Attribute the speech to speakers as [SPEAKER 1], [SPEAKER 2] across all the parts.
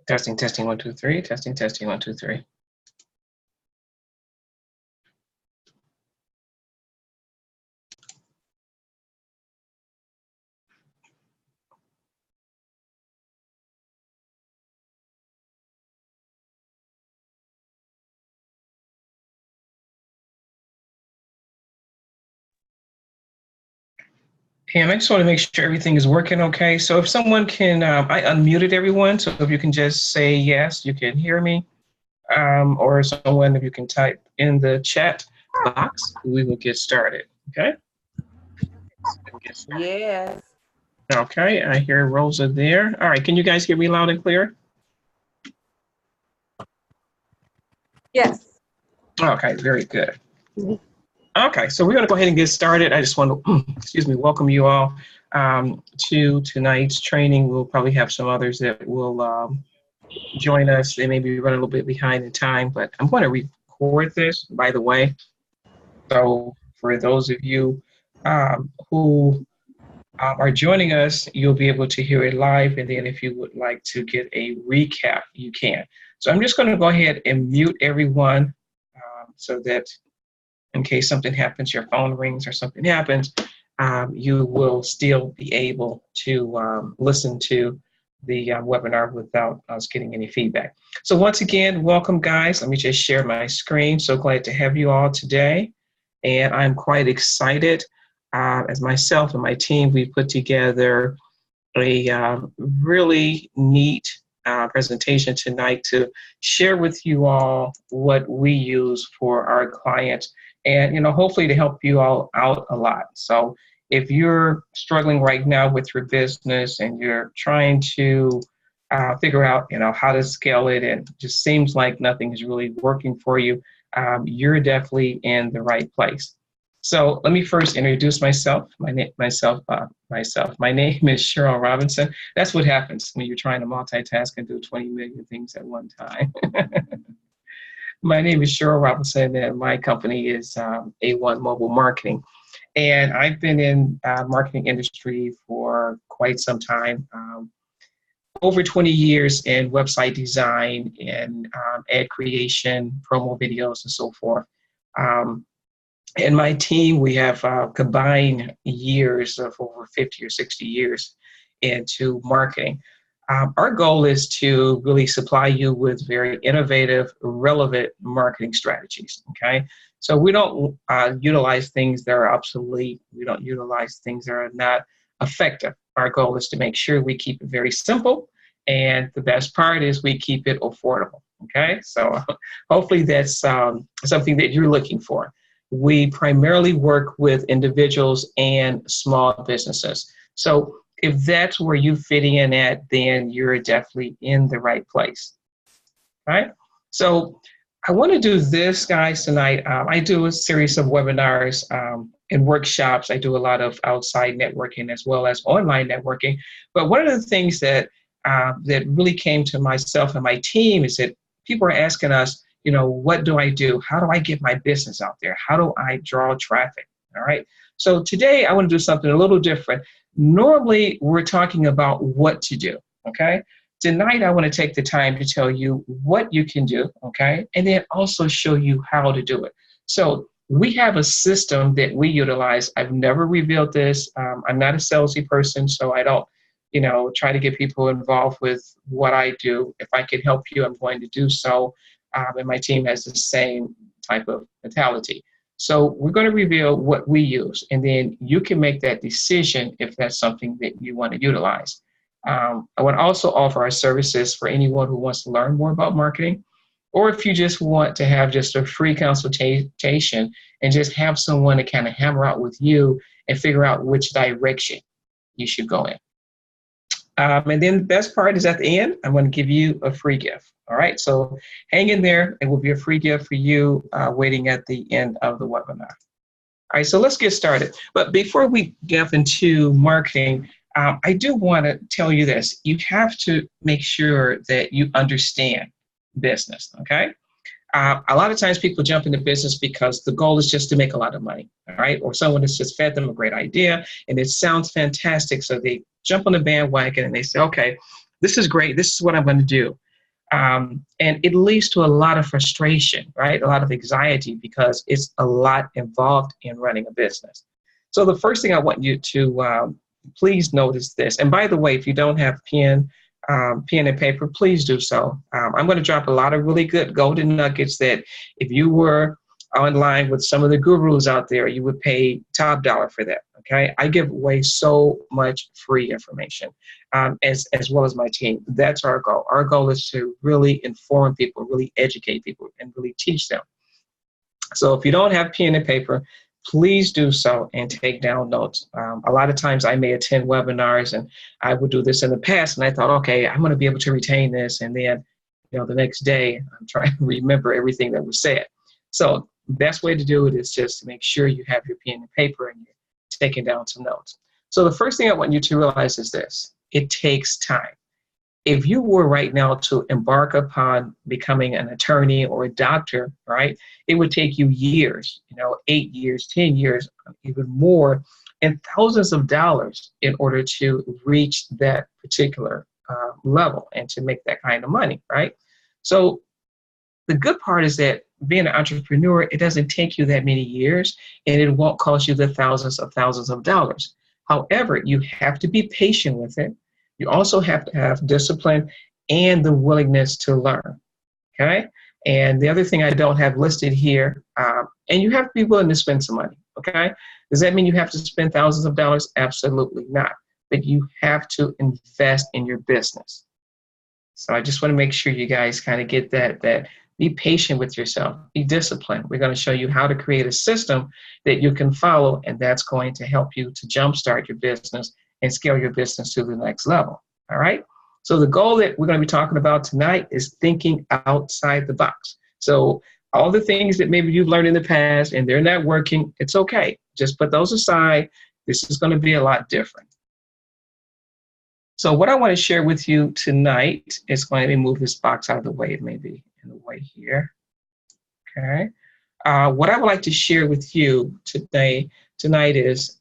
[SPEAKER 1] Testing, testing, 1, 2, 3. Testing, testing, 1, 2, 3. Pam, I just want to make sure everything is working okay. So if someone can, I unmuted everyone, so if you can just say yes, you can hear me, or someone, if you can type in the chat box, we will get started, okay?
[SPEAKER 2] Yes.
[SPEAKER 1] Okay, I hear Rosa there. All right, can you guys hear me loud and clear?
[SPEAKER 2] Yes.
[SPEAKER 1] Okay, very good. Okay, so we're going to go ahead and get started. I just want to, excuse me, welcome you all to tonight's training. We'll probably have some others that will join us. They may be running a little bit behind in time, but I'm going to record this, by the way. So for those of you who are joining us, you'll be able to hear it live. And then if you would like to get a recap, you can. So I'm just going to go ahead and mute everyone so that in case something happens, your phone rings or something happens, you will still be able to listen to the webinar without us getting any feedback. So once again, welcome guys. Let me just share my screen. So glad to have you all today. And I'm quite excited. As myself and my team, we put together a really neat presentation tonight to share with you all what we use for our clients, and hopefully to help you all out a lot. So if you're struggling right now with your business and you're trying to figure out how to scale it, and it just seems like nothing is really working for you, you're definitely in the right place. So let me first introduce myself. My name is Cheryl Robinson. That's what happens when you're trying to multitask and do 20 million things at one time. My name is Cheryl Robinson, and my company is A1 Mobile Marketing. And I've been in marketing industry for quite some time, over 20 years in website design and ad creation, promo videos, and so forth. And my team, we have combined years of over 50 or 60 years into marketing. Our goal is to really supply you with very innovative, relevant marketing strategies, okay? So we don't utilize things that are obsolete. We don't utilize things that are not effective. Our goal is to make sure we keep it very simple, and the best part is we keep it affordable, okay? So hopefully that's something that you're looking for. We primarily work with individuals and small businesses. So if that's where you fit in at, then you're definitely in the right place, right? So I want to do this, guys, tonight. I do a series of webinars and workshops. I do a lot of outside networking as well as online networking. But one of the things that really came to myself and my team is that people are asking us, what do I do? How do I get my business out there? How do I draw traffic? All right. So today I want to do something a little different. Normally we're talking about what to do. Okay. Tonight I want to take the time to tell you what you can do. Okay. And then also show you how to do it. So we have a system that we utilize. I've never revealed this. I'm not a salesy person, so I don't, try to get people involved with what I do. If I can help you, I'm going to do so. And my team has the same type of mentality. So we're going to reveal what we use, and then you can make that decision if that's something that you want to utilize. I want to also offer our services for anyone who wants to learn more about marketing, or if you just want to have just a free consultation and just have someone to kind of hammer out with you and figure out which direction you should go in. And then the best part is at the end, I'm going to give you a free gift. All right. So hang in there. It will be a free gift for you waiting at the end of the webinar. All right. So let's get started. But before we get into marketing, I do want to tell you this. You have to make sure that you understand business. Okay. A lot of times people jump into business because the goal is just to make a lot of money, all right? Or someone has just fed them a great idea and it sounds fantastic. So they jump on the bandwagon and they say, okay, this is great. This is what I'm going to do. And it leads to a lot of frustration, right? A lot of anxiety because it's a lot involved in running a business. So the first thing I want you to please notice this. And by the way, if you don't have pen and paper, please do so. I'm going to drop a lot of really good golden nuggets that if you were online with some of the gurus out there, you would pay top dollar for that. Okay, I give away so much free information, as well as my team. That's our goal. Our goal is to really inform people, really educate people, and really teach them. So if you don't have pen and paper, please do so and take down notes. A lot of times I may attend webinars and I would do this in the past and I thought, okay, I'm going to be able to retain this. And then, the next day I'm trying to remember everything that was said. So best way to do it is just to make sure you have your pen and paper and you're taking down some notes. So the first thing I want you to realize is this: it takes time. If you were right now to embark upon becoming an attorney or a doctor, right, it would take you years, 8 years, 10 years, even more, and thousands of dollars in order to reach that particular level and to make that kind of money, right? So the good part is that being an entrepreneur, it doesn't take you that many years and it won't cost you the thousands of dollars. However, you have to be patient with it. You also have to have discipline and the willingness to learn, okay? And the other thing I don't have listed here, and you have to be willing to spend some money, okay? Does that mean you have to spend thousands of dollars? Absolutely not. But you have to invest in your business. So I just want to make sure you guys kind of get that be patient with yourself, be disciplined. We're going to show you how to create a system that you can follow, and that's going to help you to jumpstart your business and scale your business to the next level, all right? So the goal that we're going to be talking about tonight is thinking outside the box. So all the things that maybe you've learned in the past and they're not working, it's okay. Just put those aside. This is going to be a lot different. So what I want to share with you tonight is going to move this box out of the way. It may be in the way here, okay? What I would like to share with you tonight is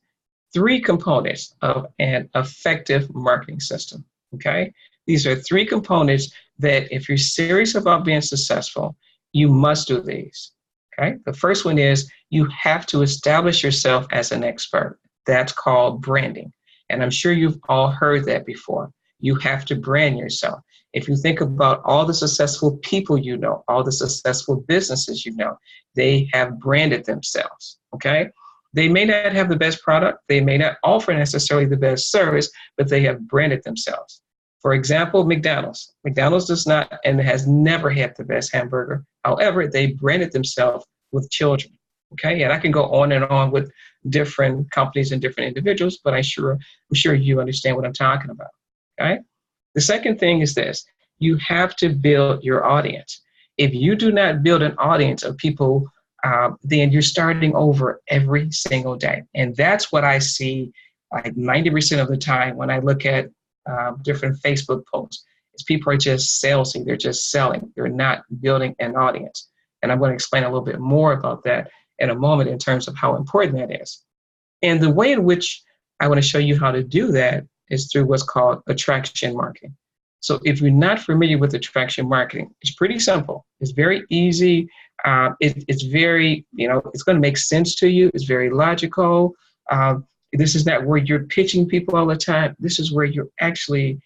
[SPEAKER 1] 3 components of an effective marketing system, okay? These are 3 components that if you're serious about being successful, you must do these, okay? The first one is you have to establish yourself as an expert. That's called branding. And I'm sure you've all heard that before. You have to brand yourself. If you think about all the successful people you know, all the successful businesses you know, they have branded themselves, okay? They may not have the best product, they may not offer necessarily the best service, but they have branded themselves. For example, McDonald's. McDonald's does not and has never had the best hamburger. However, they branded themselves with children, okay? And I can go on and on with different companies and different individuals, but I'm sure you understand what I'm talking about, okay? The second thing is this: you have to build your audience. If you do not build an audience of people, then you're starting over every single day. And that's what I see like 90% of the time when I look at different Facebook posts, is people are just salesy. They're just selling. They're not building an audience. And I'm going to explain a little bit more about that in a moment in terms of how important that is. And the way in which I want to show you how to do that is through what's called attraction marketing. So if you're not familiar with attraction marketing, it's pretty simple. It's very easy. It's very, it's going to make sense to you. It's very logical. This is not where you're pitching people all the time. This is where you're actually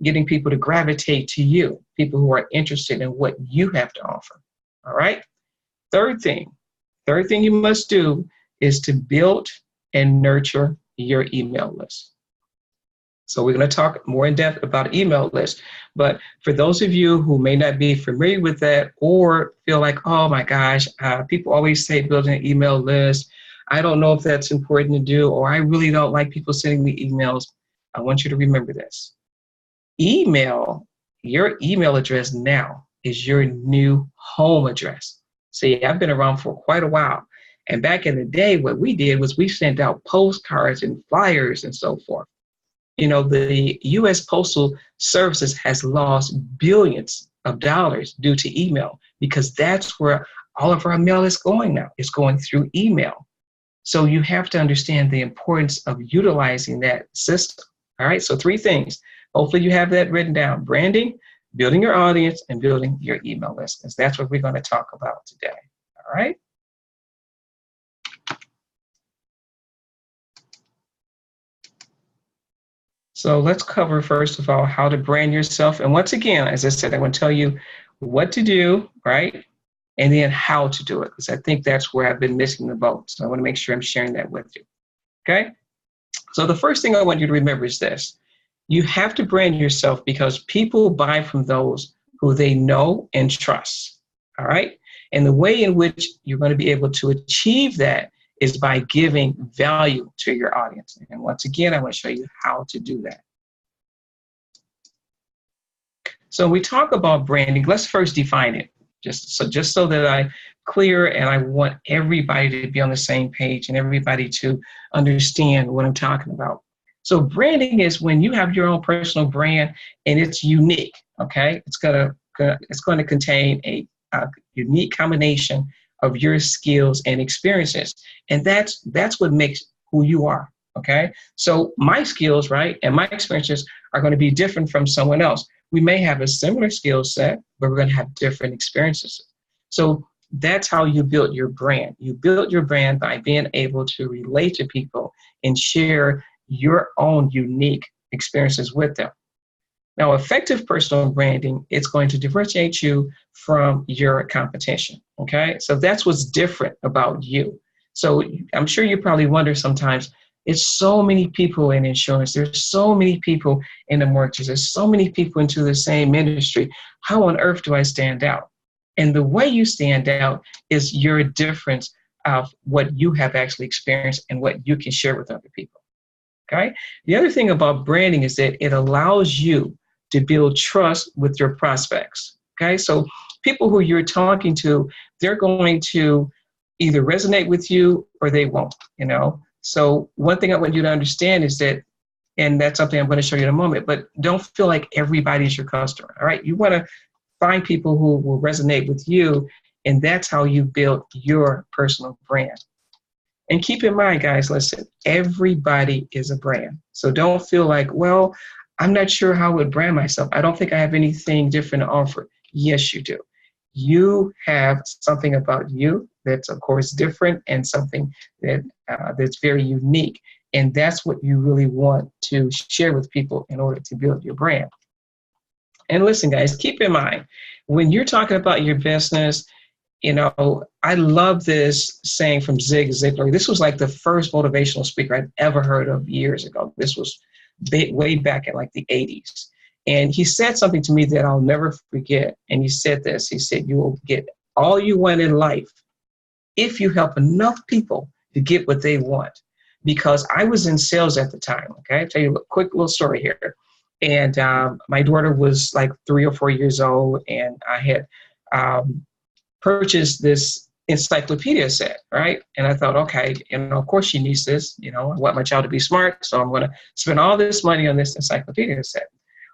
[SPEAKER 1] getting people to gravitate to you, people who are interested in what you have to offer. All right. Third thing you must do is to build and nurture your email list. So we're going to talk more in depth about email lists. But for those of you who may not be familiar with that or feel like, oh my gosh, people always say building an email list. I don't know if that's important to do, or I really don't like people sending me emails. I want you to remember this. your email address now is your new home address. See, I've been around for quite a while. And back in the day, what we did was we sent out postcards and flyers and so forth. The U.S. Postal Services has lost billions of dollars due to email because that's where all of our mail is going now. It's going through email. So you have to understand the importance of utilizing that system. All right, so 3 things. Hopefully you have that written down: branding, building your audience, and building your email list, because that's what we're going to talk about today. All right. So let's cover, first of all, how to brand yourself. And once again, as I said, I want to tell you what to do, right? And then how to do it, because I think that's where I've been missing the boat. So I want to make sure I'm sharing that with you. Okay. So the first thing I want you to remember is this: you have to brand yourself because people buy from those who they know and trust. All right. And the way in which you're going to be able to achieve that is by giving value to your audience. And once again, I want to show you how to do that. So we talk about branding. Let's first define it, just so that I'm clear, and I want everybody to be on the same page and everybody to understand what I'm talking about. So branding is when you have your own personal brand and it's unique. Okay, it's going to contain a unique combination of your skills and experiences, and that's what makes who you are. Okay, so my skills, right, and my experiences are going to be different from someone else. We may have a similar skill set, but we're going to have different experiences. So that's how you build your brand. You build your brand by being able to relate to people and share your own unique experiences with them. Now, effective personal branding, it's going to differentiate you from your competition, okay? So that's what's different about you. So I'm sure you probably wonder sometimes, it's so many people in insurance, there's so many people in the mortgages, there's so many people into the same industry. How on earth do I stand out? And the way you stand out is your difference of what you have actually experienced and what you can share with other people, okay? The other thing about branding is that it allows you to build trust with your prospects, okay? So people who you're talking to, they're going to either resonate with you or they won't, So one thing I want you to understand is that, and that's something I'm going to show you in a moment, but don't feel like everybody's your customer, all right? You want to find people who will resonate with you, and that's how you build your personal brand. And keep in mind, guys, listen, everybody is a brand. So don't feel like, well, I'm not sure how I would brand myself. I don't think I have anything different to offer. Yes, you do. You have something about you that's, of course, different, and something that's very unique. And that's what you really want to share with people in order to build your brand. And listen, guys, keep in mind, when you're talking about your business, I love this saying from Zig Ziglar. This was like the first motivational speaker I'd ever heard of years ago. This was way back in like the 80s. And he said something to me that I'll never forget. And he said this: he said, you will get all you want in life if you help enough people to get what they want. Because I was in sales at the time, okay? I'll tell you a quick little story here. And my daughter was like 3 or 4 years old, and I had purchased this encyclopedia set, right? And I thought, okay, of course she needs this. I want my child to be smart, so I'm going to spend all this money on this encyclopedia set.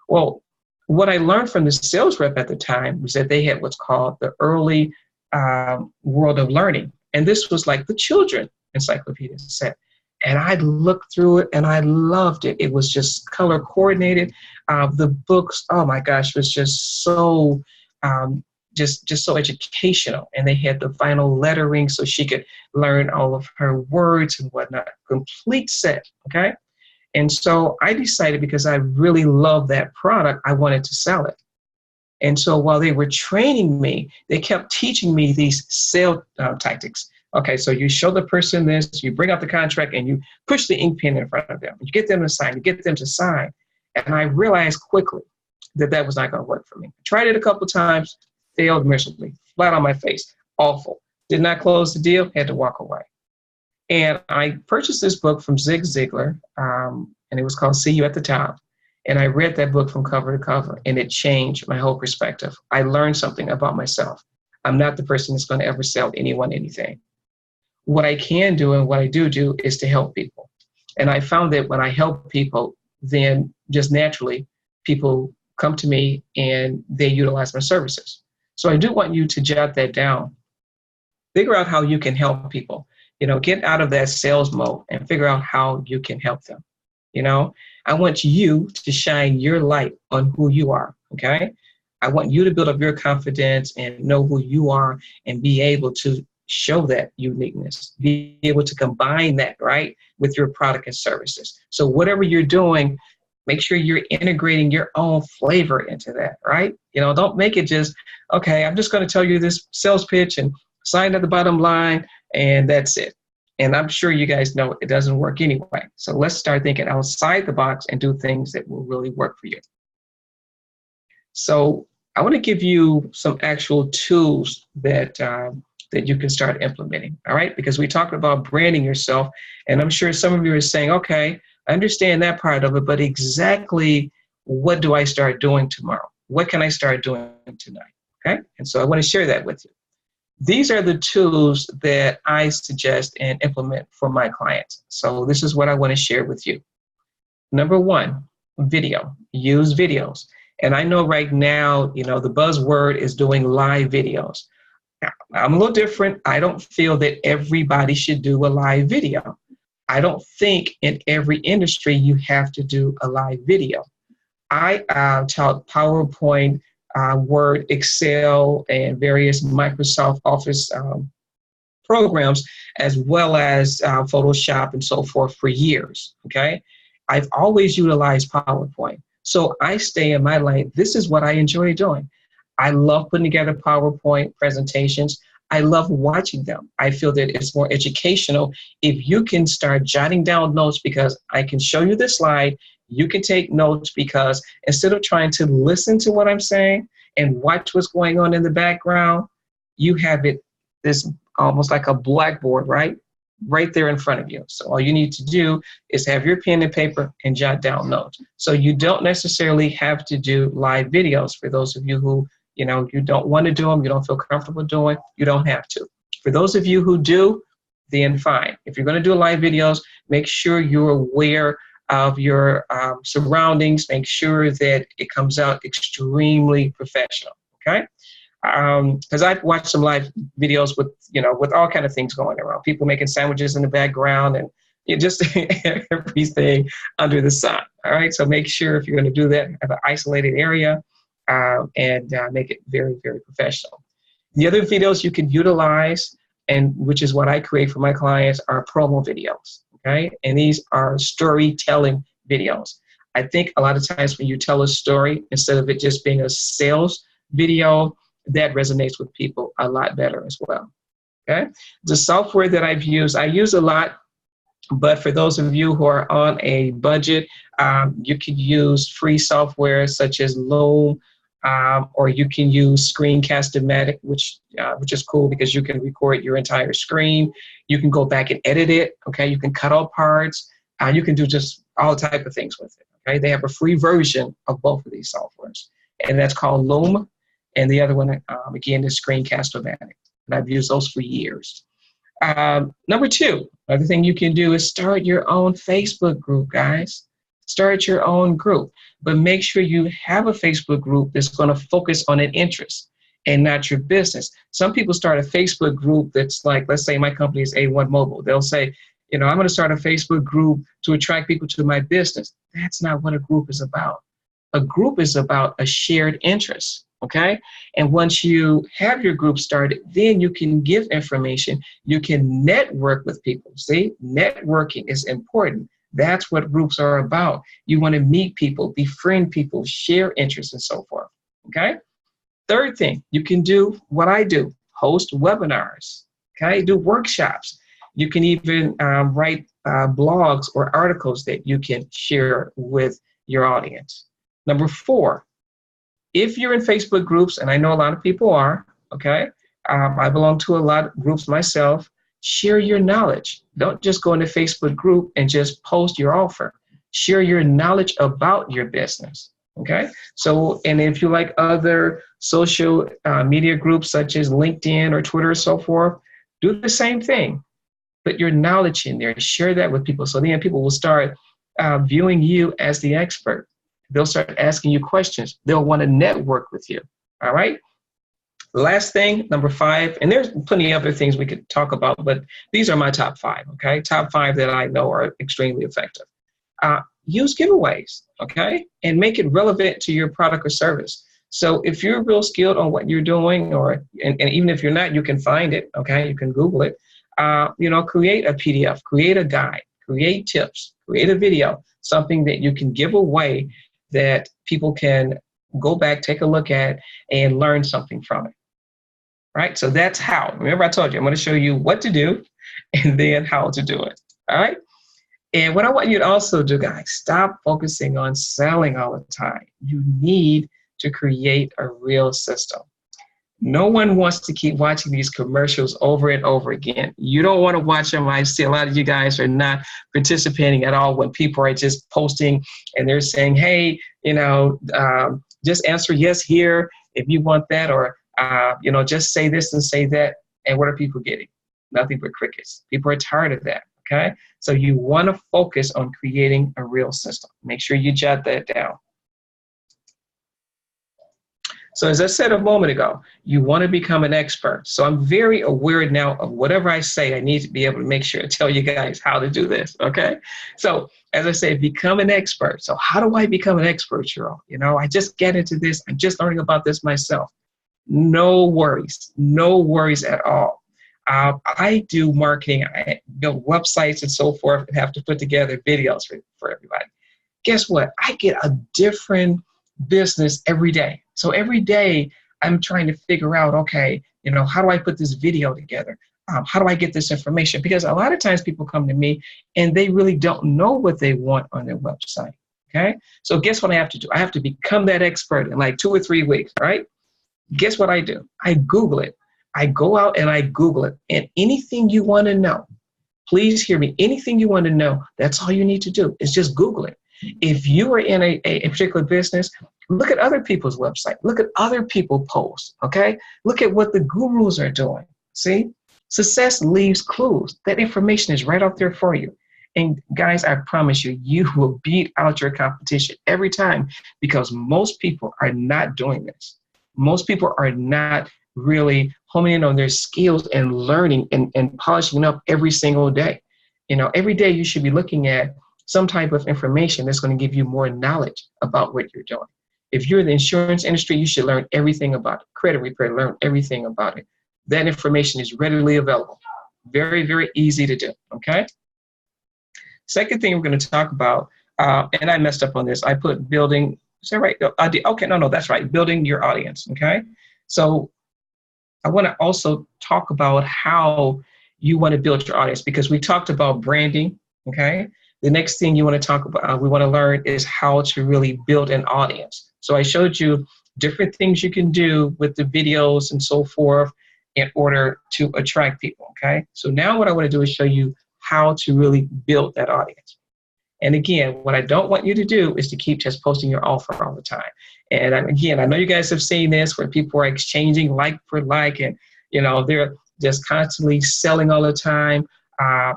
[SPEAKER 1] Well, what I learned from the sales rep at the time was that they had what's called the early world of learning. And this was like the children encyclopedia set. And I looked through it and I loved it. It was just color coordinated. The books, oh my gosh, was just so just so educational. And they had the final lettering so she could learn all of her words and whatnot. Complete set, okay? And so I decided, because I really loved that product, I wanted to sell it. And so while they were training me, they kept teaching me these sales tactics. Okay, so you show the person this, you bring out the contract, and you push the ink pen in front of them. You get them to sign. And I realized quickly that was not going to work for me. I tried it a couple of times, failed miserably, flat on my face, awful. Did not close the deal, had to walk away. And I purchased this book from Zig Ziglar, and it was called See You at the Top. And I read that book from cover to cover, and it changed my whole perspective. I learned something about myself. I'm not the person that's going to ever sell anyone anything. What I can do and what I do is to help people. And I found that when I help people, then just naturally people come to me and they utilize my services. So I do want you to jot that down. Figure out how you can help people. Get out of that sales mode and figure out how you can help them. I want you to shine your light on who you are, okay? I want you to build up your confidence and know who you are and be able to show that uniqueness, be able to combine that, right, with your product and services. So whatever you're doing, make sure you're integrating your own flavor into that, right? Don't make it just, okay, I'm just going to tell you this sales pitch and sign at the bottom line, and that's it. And I'm sure you guys know it doesn't work anyway. So let's start thinking outside the box and do things that will really work for you. So I want to give you some actual tools that you can start implementing, all right? Because we talked about branding yourself, and I'm sure some of you are saying, okay, I understand that part of it, but exactly what do I start doing tomorrow? What can I start doing tonight, okay? And so I want to share that with you. These are the tools that I suggest and implement for my clients. So this is what I want to share with you. Number one, video. Use videos. And I know right now, the buzzword is doing live videos. Now, I'm a little different. I don't feel that everybody should do a live video. I don't think in every industry you have to do a live video. I taught PowerPoint, Word, Excel, and various Microsoft Office programs, as well as Photoshop and so forth for years, okay? I've always utilized PowerPoint. So I stay in my lane. This is what I enjoy doing. I love putting together PowerPoint presentations. I love watching them. I feel that it's more educational if you can start jotting down notes, because I can show you the slide. You can take notes, because instead of trying to listen to what I'm saying and watch what's going on in the background, you have it, this almost like a blackboard, right there in front of you. So all you need to do is have your pen and paper and jot down notes. So you don't necessarily have to do live videos. For those of you who, you don't want to do them, you don't feel comfortable doing, you don't have to. For those of you who do, then fine. If you're going to do live videos, make sure you're aware of your surroundings. Make sure that it comes out extremely professional, okay? Because I've watched some live videos with all kind of things going around. People making sandwiches in the background and just everything under the sun, all right? So make sure if you're going to do that, have an isolated area and make it very, very professional. The other videos you can utilize, and which is what I create for my clients, are promo videos. Okay, and these are storytelling videos. I think a lot of times when you tell a story, instead of it just being a sales video, that resonates with people a lot better as well. Okay, the software that I use a lot, but for those of you who are on a budget, you can use free software such as Loom, or you can use Screencast-O-Matic, which is cool because you can record your entire screen. You can go back and edit it, okay? You can cut out parts. You can do just all type of things with it, okay? They have a free version of both of these softwares, and that's called Loom. And the other one, again, is Screencast-O-Matic. And I've used those for years. Number two, another thing you can do is start your own Facebook group, guys. Start your own group, but make sure you have a Facebook group that's going to focus on an interest and not your business. Some people start a Facebook group that's like, let's say my company is A1 Mobile. They'll say, I'm going to start a Facebook group to attract people to my business. That's not what a group is about. A group is about a shared interest, okay? And once you have your group started, then you can give information. You can network with people. See, networking is important. That's what groups are about. You want to meet people, befriend people, share interests, and so forth, okay? Third thing, you can do what I do, host webinars, okay? Do workshops. You can even write blogs or articles that you can share with your audience. Number four, if you're in Facebook groups, and I know a lot of people are, okay? I belong to a lot of groups myself. Share your knowledge. Don't just go in the Facebook group and just post your offer. Share your knowledge about your business. Okay. So, and if you like other social media groups such as LinkedIn or Twitter or so forth, do the same thing. Put your knowledge in there, share that with people. So then people will start viewing you as the expert. They'll start asking you questions. They'll want to network with you. All right. Last thing, number 5, and there's plenty of other things we could talk about, but these are my top 5. Okay. Top 5 that I know are extremely effective. Use giveaways. Okay. And make it relevant to your product or service. So if you're real skilled on what you're doing, and even if you're not, you can find it. Okay. You can Google it. Create a PDF, create a guide, create tips, create a video, something that you can give away that people can go back, take a look at, and learn something from it. Right? So that's how. Remember I told you, I'm going to show you what to do and then how to do it. All right? And what I want you to also do, guys, stop focusing on selling all the time. You need to create a real system. No one wants to keep watching these commercials over and over again. You don't want to watch them. I see a lot of you guys are not participating at all when people are just posting and they're saying, hey, just answer yes here if you want that, or, just say this and say that. And what are people getting? Nothing but crickets. People are tired of that. Okay. So you want to focus on creating a real system. Make sure you jot that down. So as I said a moment ago, you want to become an expert. So I'm very aware now of whatever I say. I need to be able to make sure to tell you guys how to do this, okay? So as I say, become an expert. So how do I become an expert, Cheryl? I just get into this. I'm just learning about this myself. No worries at all. I do marketing. I build websites and so forth and have to put together videos for everybody. Guess what? I get a different business every day. So every day I'm trying to figure out, okay, how do I put this video together? How do I get this information? Because a lot of times people come to me and they really don't know what they want on their website. Okay. So guess what I have to do? I have to become that expert in like 2 or 3 weeks. Right. Guess what I do? I Google it. I go out and I Google it, and anything you want to know, please hear me. Anything you want to know, that's all you need to do is just Google it. If you are in a particular business, look at other people's website. Look at other people posts, okay? Look at what the gurus are doing. See? Success leaves clues. That information is right out there for you. And guys, I promise you, you will beat out your competition every time because most people are not doing this. Most people are not really homing in on their skills and learning and polishing up every single day. Every day you should be looking at some type of information that's going to give you more knowledge about what you're doing. If you're in the insurance industry, you should learn everything about it. Credit repair, learn everything about it. That information is readily available. Very, very easy to do, okay? Second thing we're going to talk about, and I messed up on this. I put building, is that right? Okay, no, that's right. Building your audience, okay? So I want to also talk about how you want to build your audience because we talked about branding, okay? The next thing you want to talk about, we want to learn is how to really build an audience. So I showed you different things you can do with the videos and so forth in order to attract people, okay? So now what I want to do is show you how to really build that audience. And again, what I don't want you to do is to keep just posting your offer all the time. And again, I know you guys have seen this where people are exchanging like for like, and they're just constantly selling all the time.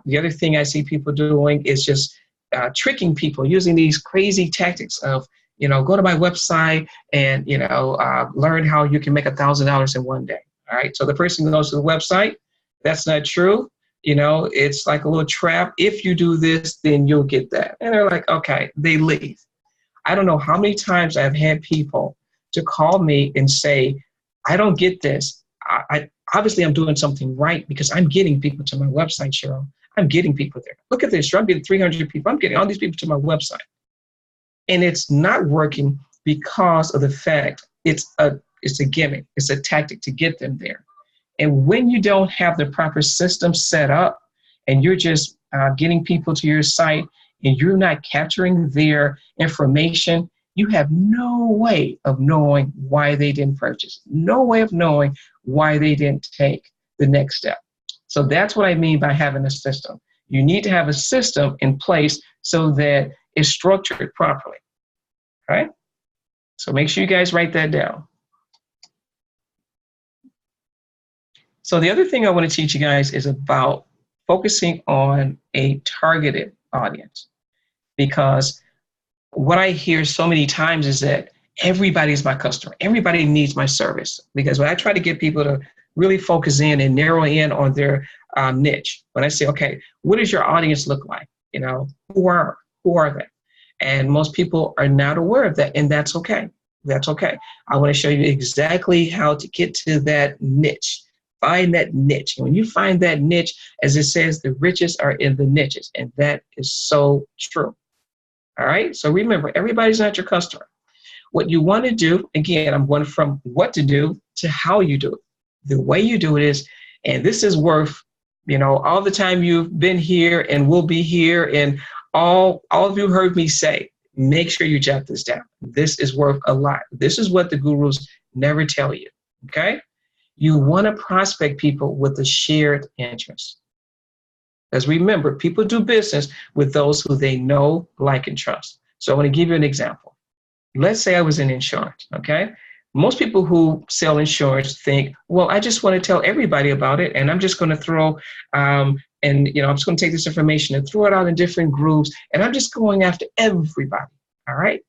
[SPEAKER 1] The other thing I see people doing is just tricking people using these crazy tactics of, go to my website and, learn how you can make $1,000 in one day. All right. So the person goes to the website. That's not true. It's like a little trap. If you do this, then you'll get that. And they're like, okay, they leave. I don't know how many times I've had people to call me and say, I don't get this. Obviously I'm doing something right because I'm getting people to my website, Cheryl. I'm getting people there. Look at this. I'm getting 300 people. I'm getting all these people to my website. And it's not working because of the fact it's a gimmick. It's a tactic to get them there. And when you don't have the proper system set up and you're just getting people to your site and you're not capturing their information, you have no way of knowing why they didn't purchase, no way of knowing why they didn't take the next step. So that's what I mean by having a system. You need to have a system in place so that is structured properly. Okay? So make sure you guys write that down. So the other thing I want to teach you guys is about focusing on a targeted audience, because what I hear so many times is that everybody's my customer. Everybody needs my service. Because when I try to get people to really focus in and narrow in on their niche, when I say, okay, what does your audience look like? You know, who are they? And most people are not aware of that, and that's okay. That's okay. I want to show you exactly how to get to that niche. Find that niche. And when you find that niche, as it says, the riches are in the niches. And that is so true. All right. So remember, everybody's not your customer. What you want to do, again, I'm going from what to do to how you do it. The way you do it is, and this is worth, you know, all the time you've been here and will be here, and all of you heard me say, make sure you jot this down. This is worth a lot. This is what the gurus never tell you. Okay. You want to prospect people with a shared interest. Because remember, people do business with those who they know, like, and trust. So I want to give you an example. Let's say I was in insurance, okay? Most people who sell insurance think, well, I just want to tell everybody about it, and I'm just going to throw, I'm just going to take this information and throw it out in different groups, and I'm just going after everybody, all right?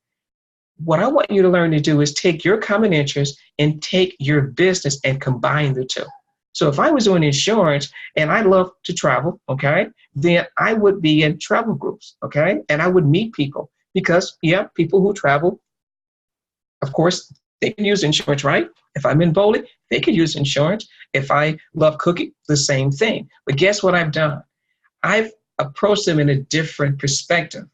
[SPEAKER 1] What I want you to learn to do is take your common interest and take your business and combine the two. So if I was doing insurance and I love to travel, okay, then I would be in travel groups, okay, and I would meet people because, yeah, people who travel, of course, they can use insurance, right? If I'm in bowling, they can use insurance. If I love cooking, the same thing. But guess what I've done? I've approached them in a different perspective.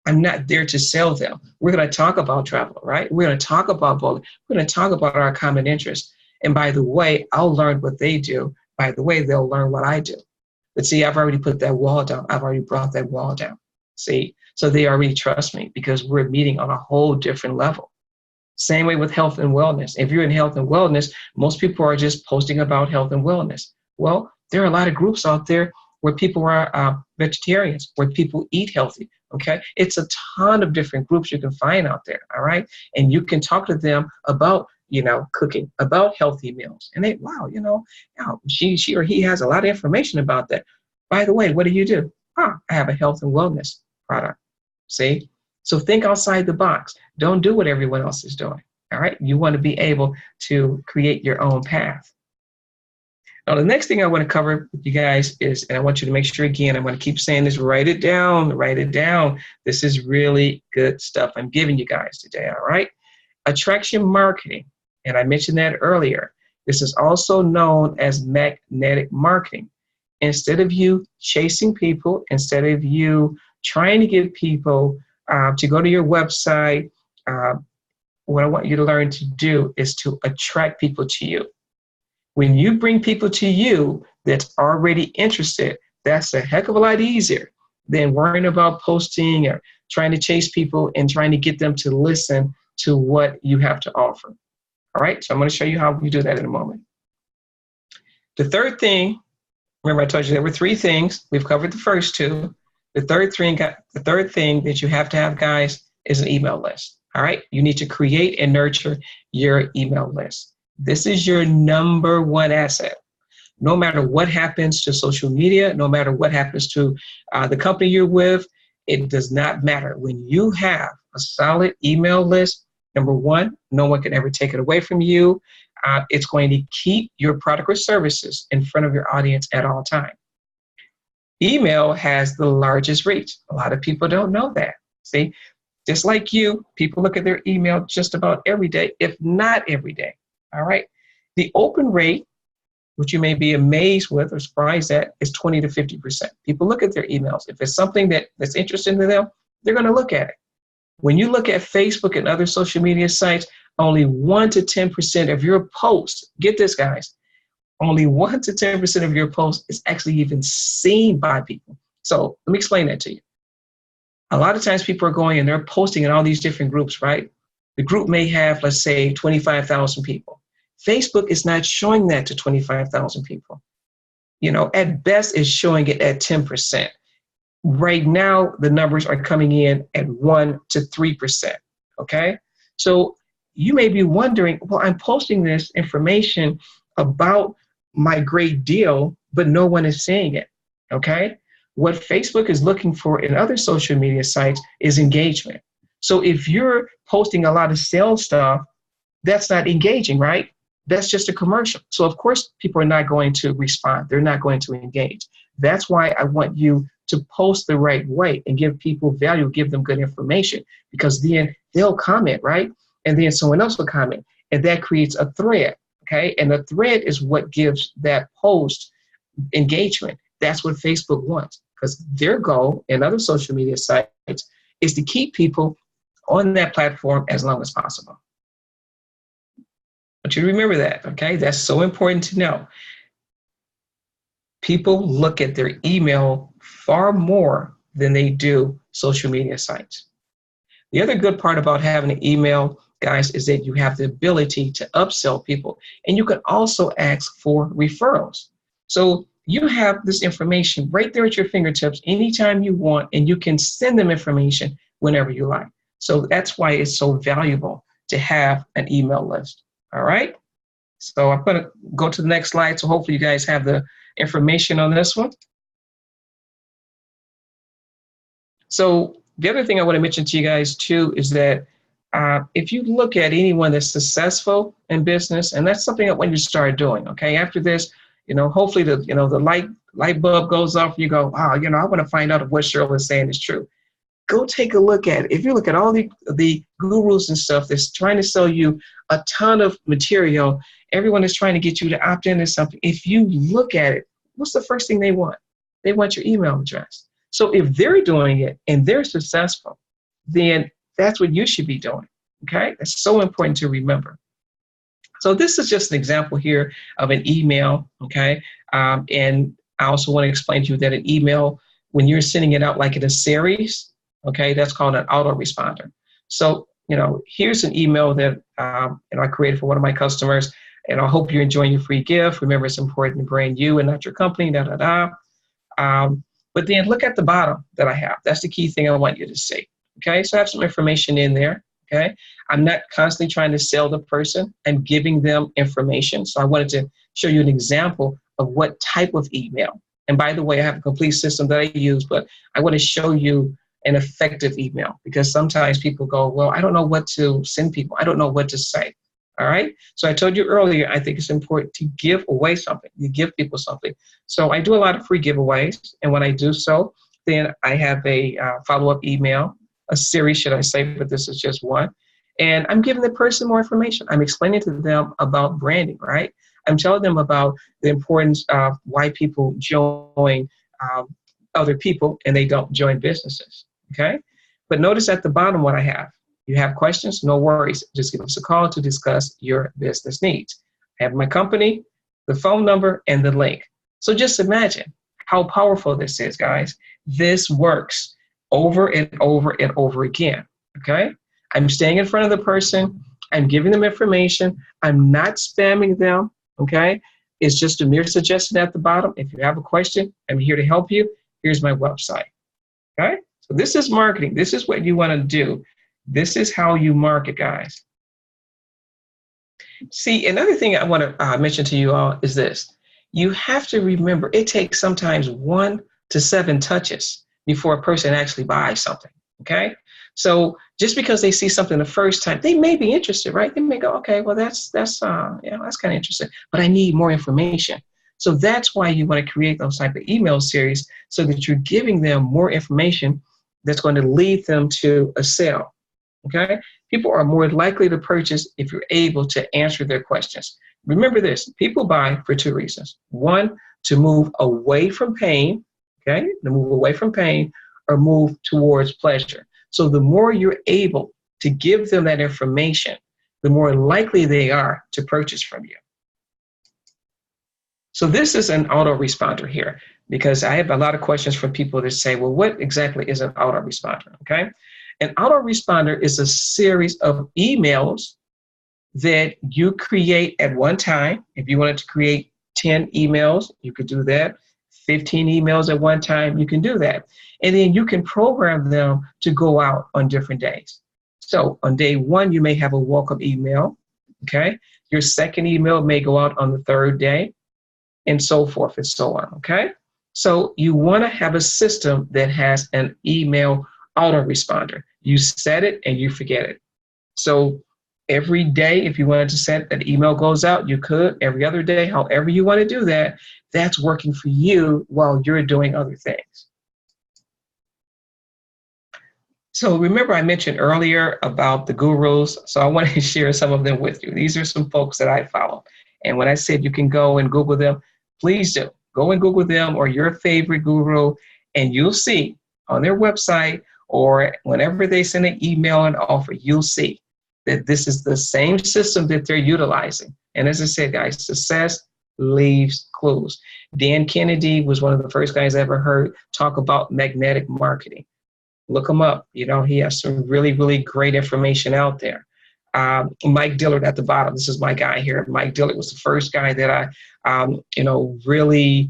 [SPEAKER 1] I'm not there to sell them. We're going to talk about travel, right? We're going to talk about bowling. We're going to talk about our common interests. And by the way, I'll learn what they do. By the way, they'll learn what I do. But see, I've already put that wall down. I've already brought that wall down. See, so they already trust me because we're meeting on a whole different level. Same way with health and wellness. If you're in health and wellness, most people are just posting about health and wellness. Well, there are a lot of groups out there where people are vegetarians, where people eat healthy. Okay, it's a ton of different groups you can find out there. All right, and you can talk to them about, you know, cooking, about healthy meals, and they, wow, you know, she or he has a lot of information about that. By the way, what do you do? I have a health and wellness product. See, so think outside the box. Don't do what everyone else is doing. All right, you want to be able to create your own path. Now, the next thing I want to cover with you guys is, and I want you to make sure, again, I'm going to keep saying this, write it down, write it down. This is really good stuff I'm giving you guys today, all right? Attraction marketing, and I mentioned that earlier. This is also known as magnetic marketing. Instead of you chasing people, instead of you trying to get people to go to your website, what I want you to learn to do is to attract people to you. When you bring people to you that's already interested, that's a heck of a lot easier than worrying about posting or trying to chase people and trying to get them to listen to what you have to offer. All right, so I'm going to show you how you do that in a moment. The third thing, remember I told you there were three things. We've covered the first two. The third thing that you have to have, guys, is an email list. All right, you need to create and nurture your email list. This is your number one asset. No matter what happens to social media, no matter what happens to the company you're with, it does not matter. When you have a solid email list, number one, no one can ever take it away from you. It's going to keep your product or services in front of your audience at all times. Email has the largest reach. A lot of people don't know that. See, just like you, people look at their email just about every day, if not every day. All right. The open rate, which you may be amazed with or surprised at, is 20 to 50%. People look at their emails. If it's something that's interesting to them, they're going to look at it. When you look at Facebook and other social media sites, only 1 to 10% of your posts, get this, guys, only 1 to 10% of your posts is actually even seen by people. So let me explain that to you. A lot of times people are going and they're posting in all these different groups, right? The group may have, let's say, 25,000 people. Facebook is not showing that to 25,000 people. You know, at best, it's showing it at 10%. Right now, the numbers are coming in at 1 to 3%. Okay. So you may be wondering, well, I'm posting this information about my great deal, but no one is seeing it. Okay. What Facebook is looking for in other social media sites is engagement. So if you're posting a lot of sales stuff, that's not engaging, right? That's just a commercial. So of course, people are not going to respond. They're not going to engage. That's why I want you to post the right way and give people value, give them good information, because then they'll comment, right? And then someone else will comment, and that creates a thread, okay? And the thread is what gives that post engagement. That's what Facebook wants, because their goal in other social media sites is to keep people on that platform as long as possible. I want you to remember that, okay? That's so important to know. People look at their email far more than they do social media sites. The other good part about having an email, guys, is that you have the ability to upsell people, and you can also ask for referrals. So you have this information right there at your fingertips anytime you want, and you can send them information whenever you like. So that's why it's so valuable to have an email list. All right. So I'm going to go to the next slide. So hopefully you guys have the information on this one. So the other thing I want to mention to you guys too is that if you look at anyone that's successful in business, and that's something that when you start doing, okay, after this, hopefully the light bulb goes off and you go, wow, I want to find out if what Cheryl is saying is true. Go take a look at it. If you look at all the gurus and stuff that's trying to sell you a ton of material, everyone is trying to get you to opt into something. If you look at it, what's the first thing they want? They want your email address. So if they're doing it and they're successful, then that's what you should be doing. Okay? That's so important to remember. So this is just an example here of an email. Okay? And I also want to explain to you that an email, when you're sending it out like in a series, okay, that's called an autoresponder. So, here's an email that I created for one of my customers, and I hope you're enjoying your free gift. Remember, it's important to brand you and not your company, But then look at the bottom that I have. That's the key thing I want you to see. Okay, so I have some information in there. Okay, I'm not constantly trying to sell the person. I'm giving them information. So I wanted to show you an example of what type of email. And by the way, I have a complete system that I use, but I want to show you an effective email, because sometimes people go, well, I don't know what to send people. I don't know what to say. All right. So I told you earlier, I think it's important to give away something. You give people something. So I do a lot of free giveaways. And when I do so, then I have a follow-up email, a series, should I say, but this is just one. And I'm giving the person more information. I'm explaining to them about branding, right? I'm telling them about the importance of why people join other people and they don't join businesses. Okay. But notice at the bottom what I have. You have questions? No worries. Just give us a call to discuss your business needs. I have my company, the phone number, and the link. So just imagine how powerful this is, guys. This works over and over and over again. Okay? I'm staying in front of the person. I'm giving them information. I'm not spamming them. Okay? It's just a mere suggestion at the bottom. If you have a question, I'm here to help you. Here's my website. Okay? So this is marketing. This is what you want to do. This is how you market, guys. See, another thing I want to mention to you all is this. You have to remember it takes sometimes 1 to 7 touches before a person actually buys something, okay? So just because they see something the first time, they may be interested, right? They may go, okay, well, that's kind of interesting, but I need more information. So that's why you want to create those type of email series, so that you're giving them more information that's going to lead them to a sale. Okay, people are more likely to purchase if you're able to answer their questions. Remember this, people buy for 2 reasons. 1, to move away from pain, okay, to move away from pain, or move towards pleasure. So the more you're able to give them that information, the more likely they are to purchase from you. So this is an autoresponder here, because I have a lot of questions from people that say, well, what exactly is an autoresponder, okay? An autoresponder is a series of emails that you create at one time. If you wanted to create 10 emails, you could do that. 15 emails at one time, you can do that. And then you can program them to go out on different days. So on day one, you may have a welcome email, okay? Your second email may go out on the third day, and so forth and so on, okay? So you want to have a system that has an email autoresponder. You set it and you forget it. So every day, if you wanted to set that email goes out, you could. Every other day, however you want to do that, that's working for you while you're doing other things. So remember I mentioned earlier about the gurus. So I want to share some of them with you. These are some folks that I follow. And when I said you can go and Google them, please do. Go and Google them or your favorite guru, and you'll see on their website or whenever they send an email and offer, you'll see that this is the same system that they're utilizing. And as I said, guys, success leaves clues. Dan Kennedy was one of the first guys I ever heard talk about magnetic marketing. Look him up. You know, he has some really, really great information out there. Mike Dillard at the bottom. This is my guy here. Mike Dillard was the first guy that I, really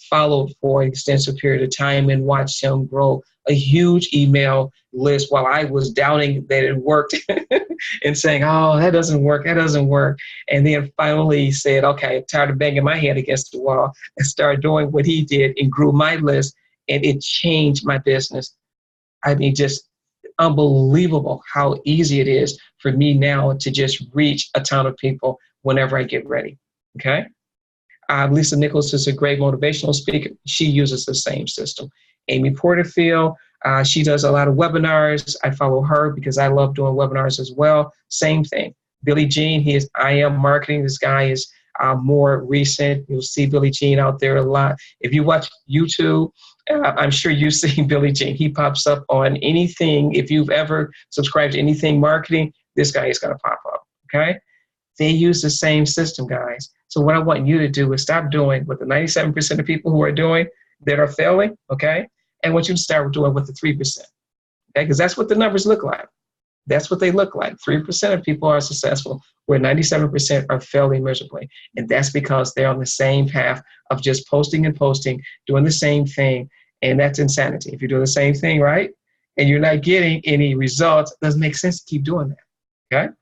[SPEAKER 1] followed for an extensive period of time and watched him grow a huge email list while I was doubting that it worked and saying, oh, that doesn't work. And then finally said, okay, I'm tired of banging my head against the wall and started doing what he did and grew my list. And it changed my business. I mean, just unbelievable how easy it is for me now to just reach a ton of people whenever I get ready, okay? Lisa Nichols is a great motivational speaker. She uses the same system. Amy Porterfield, she does a lot of webinars. I follow her because I love doing webinars as well. Same thing. Billy Jean, he is I Am Marketing. This guy is more recent. You'll see Billy Jean out there a lot. If you watch YouTube, I'm sure you've seen Billy Jean. He pops up on anything. If you've ever subscribed to anything marketing, this guy is going to pop up, okay? They use the same system, guys. So what I want you to do is stop doing what the 97% of people who are doing that are failing, okay? And I want you to start doing with the 3%, okay? Because that's what the numbers look like. That's what they look like. 3% of people are successful, where 97% are failing miserably. And that's because they're on the same path of just posting and posting, doing the same thing. And that's insanity. If you're doing the same thing, right, and you're not getting any results, it doesn't make sense to keep doing that, okay?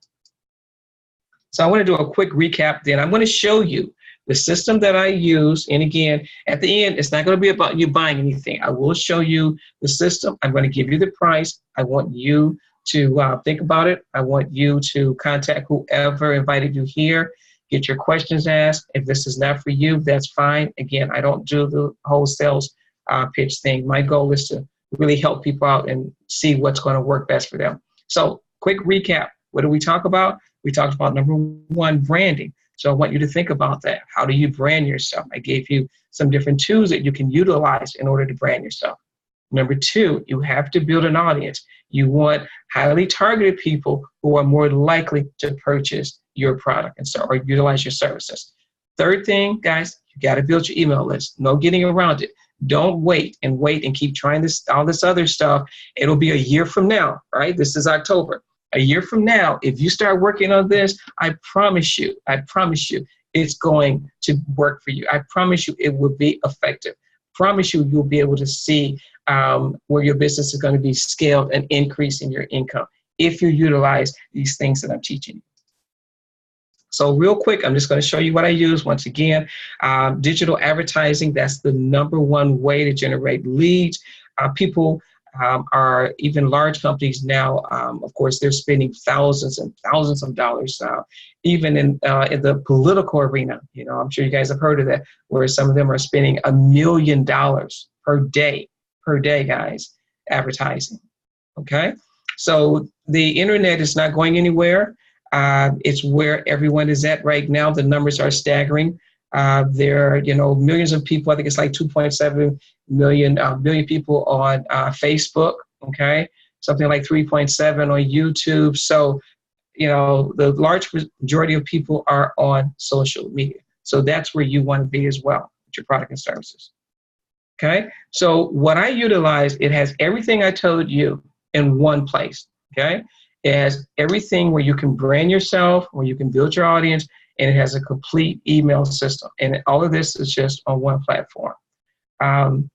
[SPEAKER 1] So I want to do a quick recap. Then I'm going to show you the system that I use. And again, at the end, it's not going to be about you buying anything. I will show you the system. I'm going to give you the price. I want you to think about it. I want you to contact whoever invited you here, get your questions asked. If this is not for you, that's fine. Again, I don't do the whole sales pitch thing. My goal is to really help people out and see what's going to work best for them. So quick recap. What did we talk about? We talked about number one, branding. So I want you to think about that. How do you brand yourself? I gave you some different tools that you can utilize in order to brand yourself. Number two, you have to build an audience. You want highly targeted people who are more likely to purchase your product and so, or utilize your services. Third thing, guys, you got to build your email list. No getting around it. Don't wait and keep trying all this other stuff. It'll be a year from now, right? This is October. A year from now, if you start working on this, I promise you, it's going to work for you. I promise you it will be effective. Promise you, you'll be able to see where your business is going to be scaled and increase in your income if you utilize these things that I'm teaching you. So real quick, I'm just going to show you what I use. Once again, digital advertising, that's the number one way to generate leads. People are, even large companies now, of course, they're spending thousands and thousands of dollars, even in the political arena. You know, I'm sure you guys have heard of that, where some of them are spending $1 million per day, guys, advertising. Okay, so the internet is not going anywhere. It's where everyone is at right now. The numbers are staggering. There are, millions of people. I think it's like 2.7 million people on Facebook. Okay, something like 3.7 on YouTube. So, the large majority of people are on social media. So that's where you want to be as well with your product and services. Okay, so what I utilize, it has everything I told you in one place. Okay, it has everything where you can brand yourself, where you can build your audience, and it has a complete email system. And all of this is just on one platform. Um,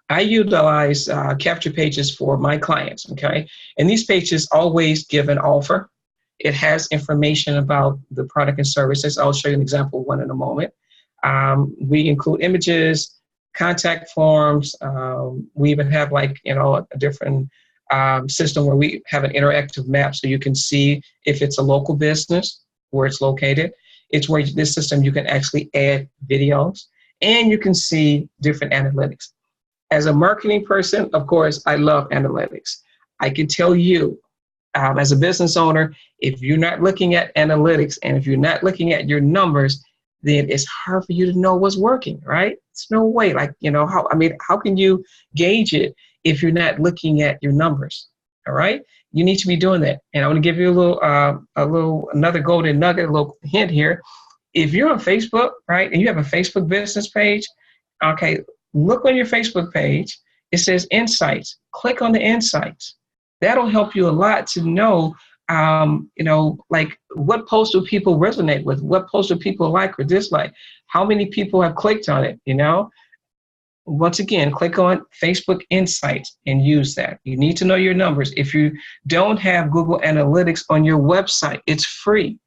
[SPEAKER 1] I utilize capture pages for my clients, okay? And these pages always give an offer. It has information about the product and services. I'll show you an example of one in a moment. We include images, contact forms. We even have a different system where we have an interactive map so you can see if it's a local business, where it's located. It's where this system you can actually add videos and you can see different analytics. As a marketing person, of course, I love analytics. I can tell you, as a business owner, if you're not looking at analytics and if you're not looking at your numbers, then it's hard for you to know what's working, right? It's no way. How can you gauge it if you're not looking at your numbers? All right, you need to be doing that. And I want to give you another golden nugget, a little hint here. If you're on Facebook, right, and you have a Facebook business page, okay, look on your Facebook page. It says Insights. Click on the Insights. That'll help you a lot to know, what posts do people resonate with? What posts do people like or dislike? How many people have clicked on it, Once again, click on Facebook Insights and use that. You need to know your numbers. If you don't have Google Analytics on your website, it's free,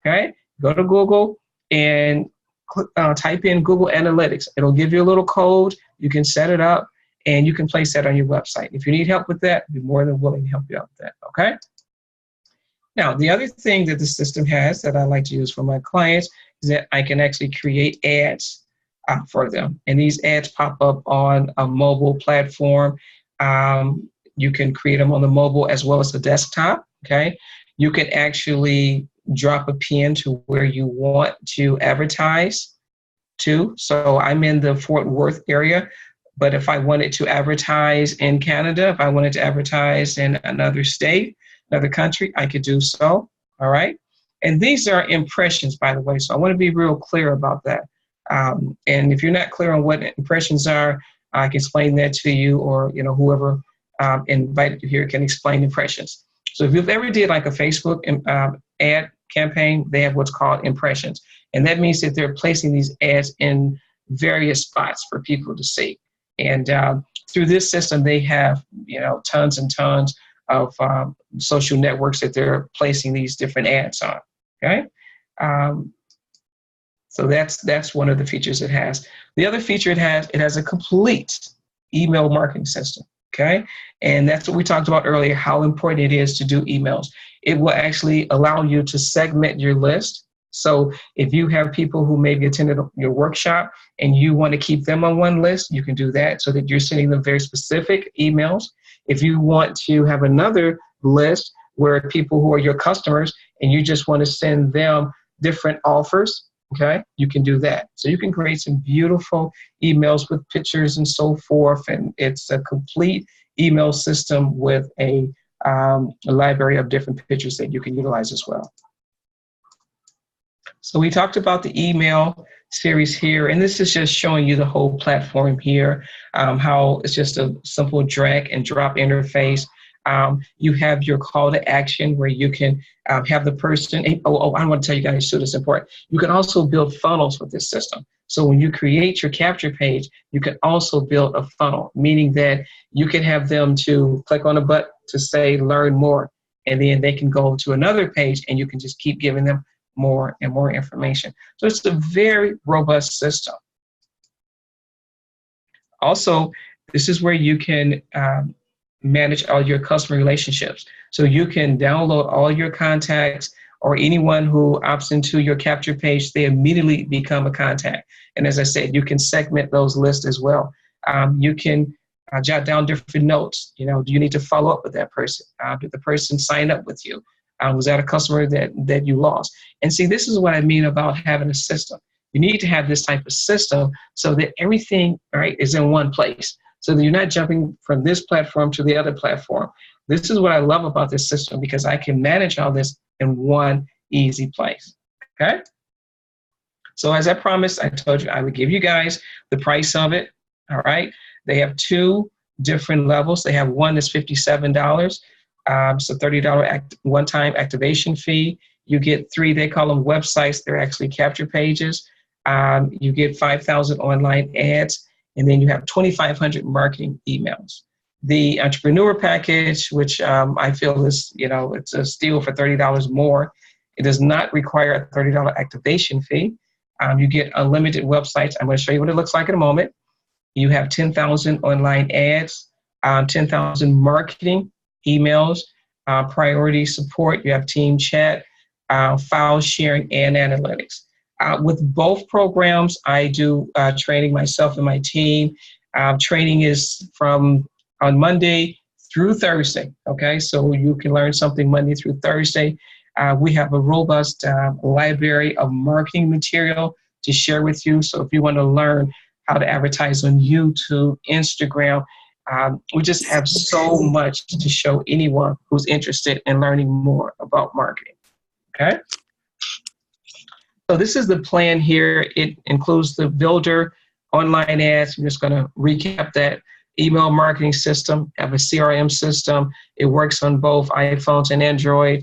[SPEAKER 1] okay? Go to Google and type in Google Analytics. It'll give you a little code. You can set it up and you can place that on your website. If you need help with that, I'd be more than willing to help you out with that, okay? Now, the other thing that the system has that I like to use for my clients is that I can actually create ads for them. And these ads pop up on a mobile platform. You can create them on the mobile as well as the desktop, okay? You can actually drop a pin to where you want to advertise to. So I'm in the Fort Worth area, but if I wanted to advertise in Canada, if I wanted to advertise in another state, another country, I could do so, all right? And these are impressions, by the way, so I want to be real clear about that. And if you're not clear on what impressions are, I can explain that to you, or whoever invited you here can explain impressions. So if you've ever did like a Facebook ad campaign, they have what's called impressions. And that means that they're placing these ads in various spots for people to see. And through this system, they have, tons and tons of social networks that they're placing these different ads on, okay? So that's one of the features it has. The other feature it has a complete email marketing system, okay? And that's what we talked about earlier, how important it is to do emails. It will actually allow you to segment your list. So if you have people who maybe attended your workshop and you want to keep them on one list, you can do that so that you're sending them very specific emails. If you want to have another list where people who are your customers and you just want to send them different offers, okay, you can do that. So you can create some beautiful emails with pictures and so forth. And it's a complete email system with a library of different pictures that you can utilize as well. So we talked about the email series here, and this is just showing you the whole platform here, how it's just a simple drag and drop interface. You have your call to action where you can have the person, I want to tell you guys too, this is important. You can also build funnels with this system. So when you create your capture page, you can also build a funnel, meaning that you can have them to click on a button to say, learn more. And then they can go to another page and you can just keep giving them more and more information. So it's a very robust system. Also, this is where you can manage all your customer relationships. So you can download all your contacts or anyone who opts into your capture page, they immediately become a contact. And as I said, you can segment those lists as well. You can jot down different notes. Do you need to follow up with that person? Did the person sign up with you? Was that a customer that you lost? And see, this is what I mean about having a system. You need to have this type of system so that everything, right, is in one place. So that you're not jumping from this platform to the other platform. This is what I love about this system because I can manage all this in one easy place, okay? So as I promised, I told you I would give you guys the price of it, all right? They have two different levels. They have one that's $57, so $30 one-time activation fee. You get 3, they call them websites. They're actually capture pages. You get 5,000 online ads. And then you have 2,500 marketing emails. The entrepreneur package, which I feel is, it's a steal for $30 more. It does not require a $30 activation fee. You get unlimited websites. I'm going to show you what it looks like in a moment. You have 10,000 online ads, 10,000 marketing emails, priority support. You have team chat, file sharing, and analytics. With both programs, I do training myself and my team. Training is from on Monday through Thursday, okay? So you can learn something Monday through Thursday. We have a robust library of marketing material to share with you. So if you want to learn how to advertise on YouTube, Instagram, we just have so much to show anyone who's interested in learning more about marketing, okay? So this is the plan here. It includes the builder, online ads. I'm just going to recap that. Email marketing system, have a CRM system. It works on both iPhones and Android.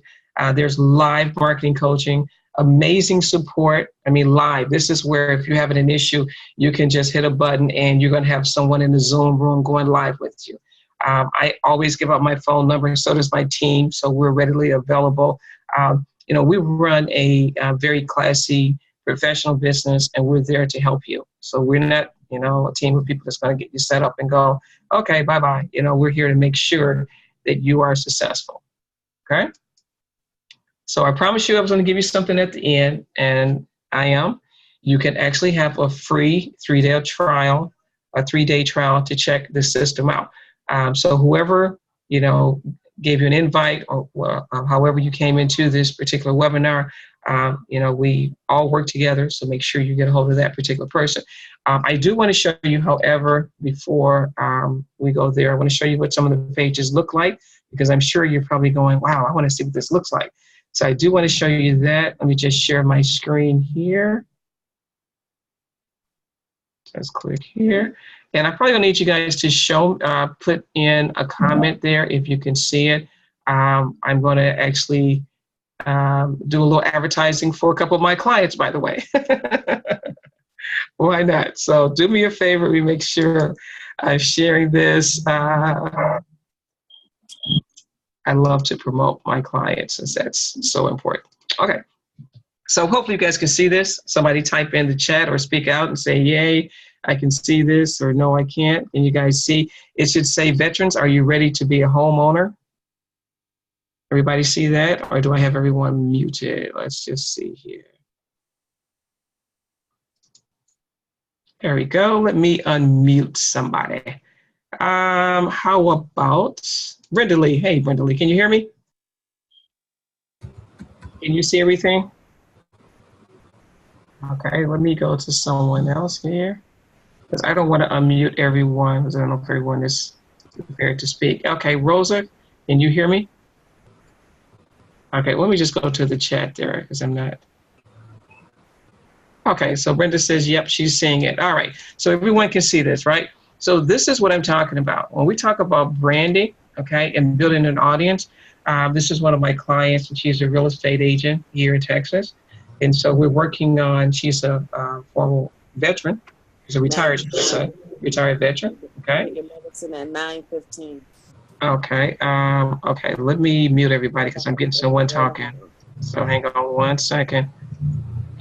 [SPEAKER 1] There's live marketing coaching, amazing support. I mean, live. This is where if you're having an issue, you can just hit a button and you're going to have someone in the Zoom room going live with you. I always give out my phone number, and so does my team, so we're readily available. We run a very classy professional business, and we're there to help you. So we're not, a team of people that's going to get you set up and go, okay, bye-bye. We're here to make sure that you are successful, okay? So I promised you I was going to give you something at the end, and I am. You can actually have a free 3-day trial, to check the system out. So whoever, gave you an invite or however you came into this particular webinar, we all work together, so make sure you get a hold of that particular person. I do want to show you, however, before we go there, I want to show you what some of the pages look like, because I'm sure you're probably going, wow, I want to see what this looks like. So I do want to show you that. Let me just share my screen here. Just click here. And I'm probably going to need you guys to put in a comment there if you can see it. I'm going to actually do a little advertising for a couple of my clients, by the way. Why not? So do me a favor. We make sure I'm sharing this. I love to promote my clients, since that's so important. Okay. So hopefully you guys can see this. Somebody type in the chat or speak out and say, yay, I can see this, or no, I can't. And you guys see, it should say, veterans, are you ready to be a homeowner? Everybody see that? Or do I have everyone muted? Let's just see here. There we go. Let me unmute somebody. How about Brenda Lee? Hey, Brenda Lee, can you hear me? Can you see everything? Okay, let me go to someone else here, because I don't want to unmute everyone, because I don't know if everyone is prepared to speak. Okay, Rosa, can you hear me? Okay, let me just go to the chat there, because I'm not. Okay, so Brenda says, yep, she's seeing it. All right, so everyone can see this, right? So this is what I'm talking about. When we talk about branding, okay, and building an audience, this is one of my clients, and she's a real estate agent here in Texas. And so we're working on, she's a former veteran. She's a retired veteran, okay?
[SPEAKER 2] Your medicine at 9:15.
[SPEAKER 1] Okay, okay, let me mute everybody, because I'm getting someone talking. So hang on one second.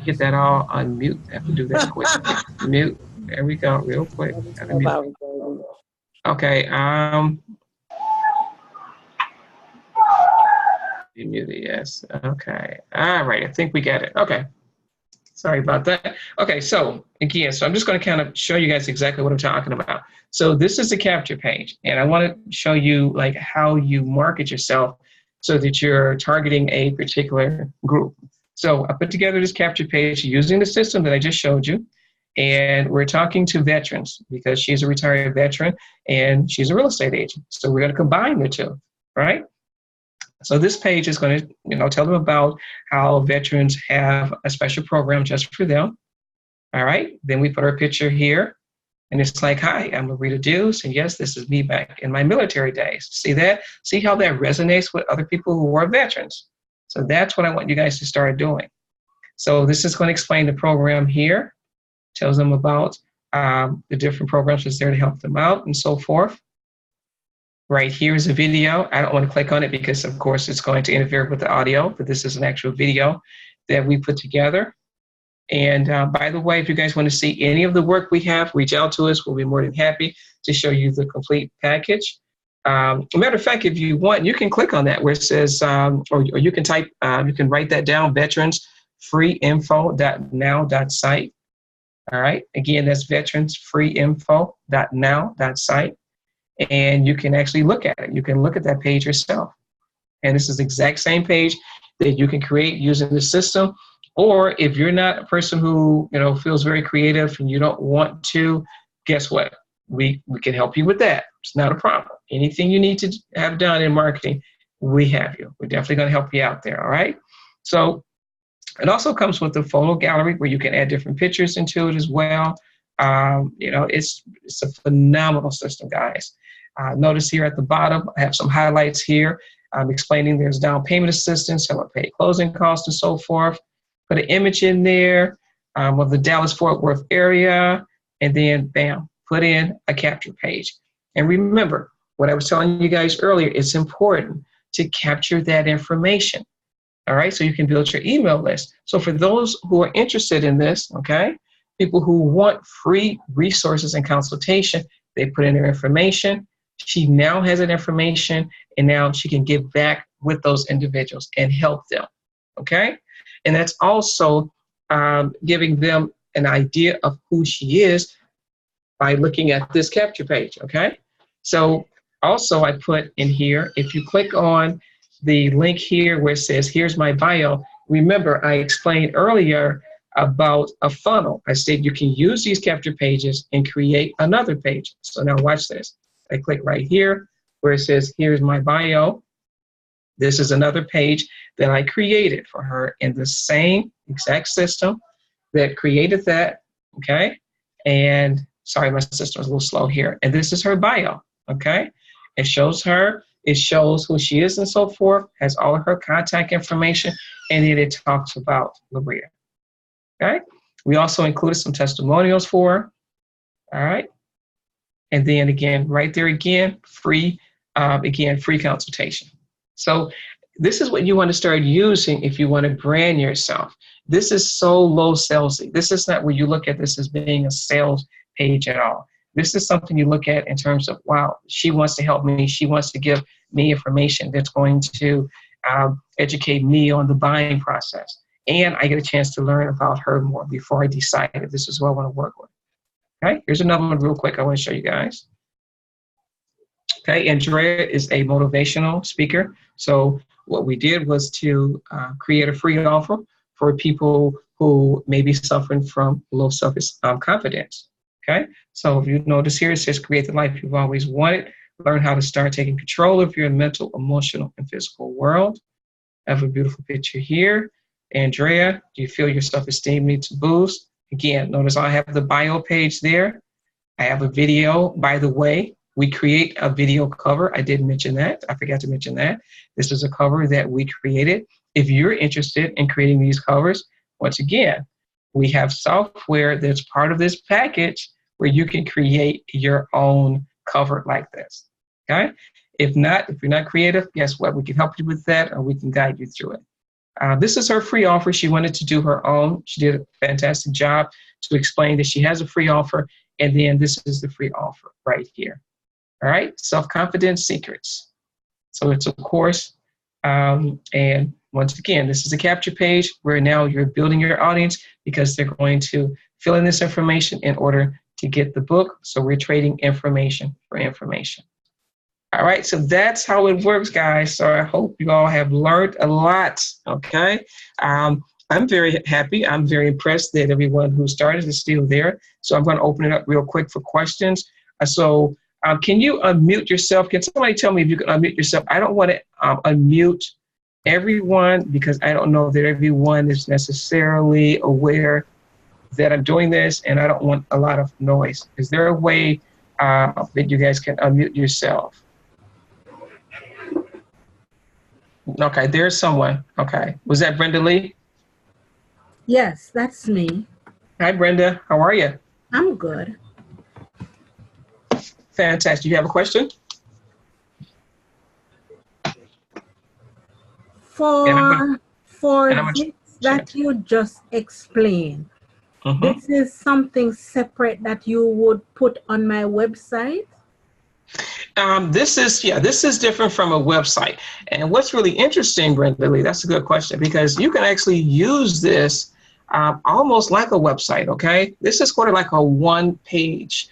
[SPEAKER 1] Get that all unmute. I have to do that quick. Mute. There we go, real quick. Okay, you muted, yes. Okay, all right, I think we get it. Okay, sorry about that. Okay, so again, I'm just going to kind of show you guys exactly what I'm talking about. So this is the capture page, and I want to show you like how you market yourself so that you're targeting a particular group. So I put together this capture page using the system that I just showed you, and we're talking to veterans because she's a retired veteran and she's a real estate agent. So we're going to combine the two, right? So this page is going to, tell them about how veterans have a special program just for them. All right. Then we put our picture here, and it's like, hi, I'm Larita Deuce, and yes, this is me back in my military days. See that? See how that resonates with other people who are veterans? So that's what I want you guys to start doing. So this is going to explain the program here. Tells them about The different programs is there to help them out and so forth. Right here is a video. I don't want to click on it because, of course, it's going to interfere with the audio, but this is an actual video that we put together. And by the way, if you guys want to see any of the work we have, reach out to us. We'll be more than happy to show you the complete package. Matter of fact, if you want, you can click on that where it says, or you can type, you can write that down, veteransfreeinfo.now.site. All right. Again, that's veteransfreeinfo.now.site. And you can actually look at it. You can look at that page yourself. And this is the exact same page that you can create using the system. Or if you're not a person who, feels very creative and you don't want to, guess what? We can help you with that. It's not a problem. Anything you need to have done in marketing, we have you. We're definitely going to help you out there. All right. So it also comes with the photo gallery where you can add different pictures into it as well. It's a phenomenal system, guys. Notice here at the bottom, I have some highlights here. I'm explaining there's down payment assistance, how to pay closing costs and so forth. Put an image in there of the Dallas-Fort Worth area, and then bam, put in a capture page. And remember, what I was telling you guys earlier, it's important to capture that information. All right, so you can build your email list. So for those who are interested in this, okay, people who want free resources and consultation, they put in their information. She now has that information, and now she can give back with those individuals and help them, okay? And that's also giving them an idea of who she is by looking at this capture page, okay? So also I put in here, if you click on the link here where it says, here's my bio, remember I explained earlier about a funnel. I said you can use these capture pages and create another page. So now watch this. I click right here where it says, here's my bio. This is another page that I created for her in the same exact system that created that, okay? And sorry, my system is a little slow here. And this is her bio, okay? It shows her, it shows who she is and so forth, has all of her contact information, and then it talks about Labria, okay? We also included some testimonials for her, all right? And then again, right there again, free consultation. So this is what you want to start using if you want to brand yourself. This is so low salesy. This is not where you look at this as being a sales page at all. This is something you look at in terms of, wow, she wants to help me. She wants to give me information that's going to educate me on the buying process. And I get a chance to learn about her more before I decide if this is who I want to work with. Okay, here's another one real quick I want to show you guys. Okay, Andrea is a motivational speaker. So what we did was to create a free offer for people who may be suffering from low self-confidence. Okay, so if you notice here, it says create the life you've always wanted. Learn how to start taking control of your mental, emotional, and physical world. I have a beautiful picture here. Andrea, do you feel your self-esteem needs to boost? Again, notice I have the bio page there. I have a video, by the way. We create a video cover. I did mention that. I forgot to mention that. This is a cover that we created. If you're interested in creating these covers, once again, we have software that's part of this package where you can create your own cover like this, okay? If you're not creative, guess what? We can help you with that, or we can guide you through it. This is her free offer. She wanted to do her own. She did a fantastic job to explain that she has a free offer, and then this is the free offer right here. All right, self-confidence secrets. So it's a course, and once again, this is a capture page where now you're building your audience because they're going to fill in this information in order to get the book. So we're trading information for information. All right, so that's how it works, guys. So I hope you all have learned a lot, okay? I'm very happy. I'm very impressed that everyone who started is still there. So I'm going to open it up real quick for questions. Can you unmute yourself? Can somebody tell me if you can unmute yourself? I don't want to unmute everyone because I don't know that everyone is necessarily aware that I'm doing this, and I don't want a lot of noise. Is there a way that you guys can unmute yourself? Okay, there's someone. Okay. Was that Brenda Lee?
[SPEAKER 3] Yes, that's me.
[SPEAKER 1] Hi, Brenda. How are you?
[SPEAKER 3] I'm good.
[SPEAKER 1] Fantastic. You have a question?
[SPEAKER 3] For
[SPEAKER 1] and I'm
[SPEAKER 3] this that you just explained,
[SPEAKER 1] Mhm.
[SPEAKER 3] this is something separate that you would put on my website?
[SPEAKER 1] This is different from a website. And what's really interesting, Brenda Lee, that's a good question, because you can actually use this almost like a website, okay? This is sort of like a one page,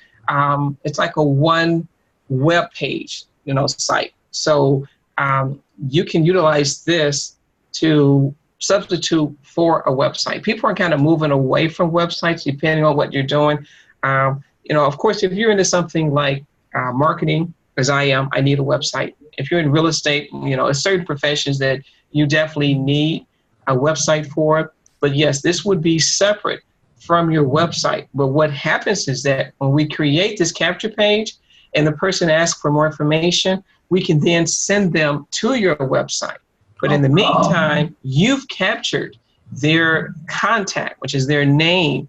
[SPEAKER 1] it's like a one web page, site. So you can utilize this to substitute for a website. People are kind of moving away from websites depending on what you're doing. Of course, if you're into something like marketing, as I am, I need a website. If you're in real estate, it's certain professions that you definitely need a website for. But yes, this would be separate from your website. But what happens is that when we create this capture page and the person asks for more information, we can then send them to your website. But in the meantime, you've captured their contact, which is their name,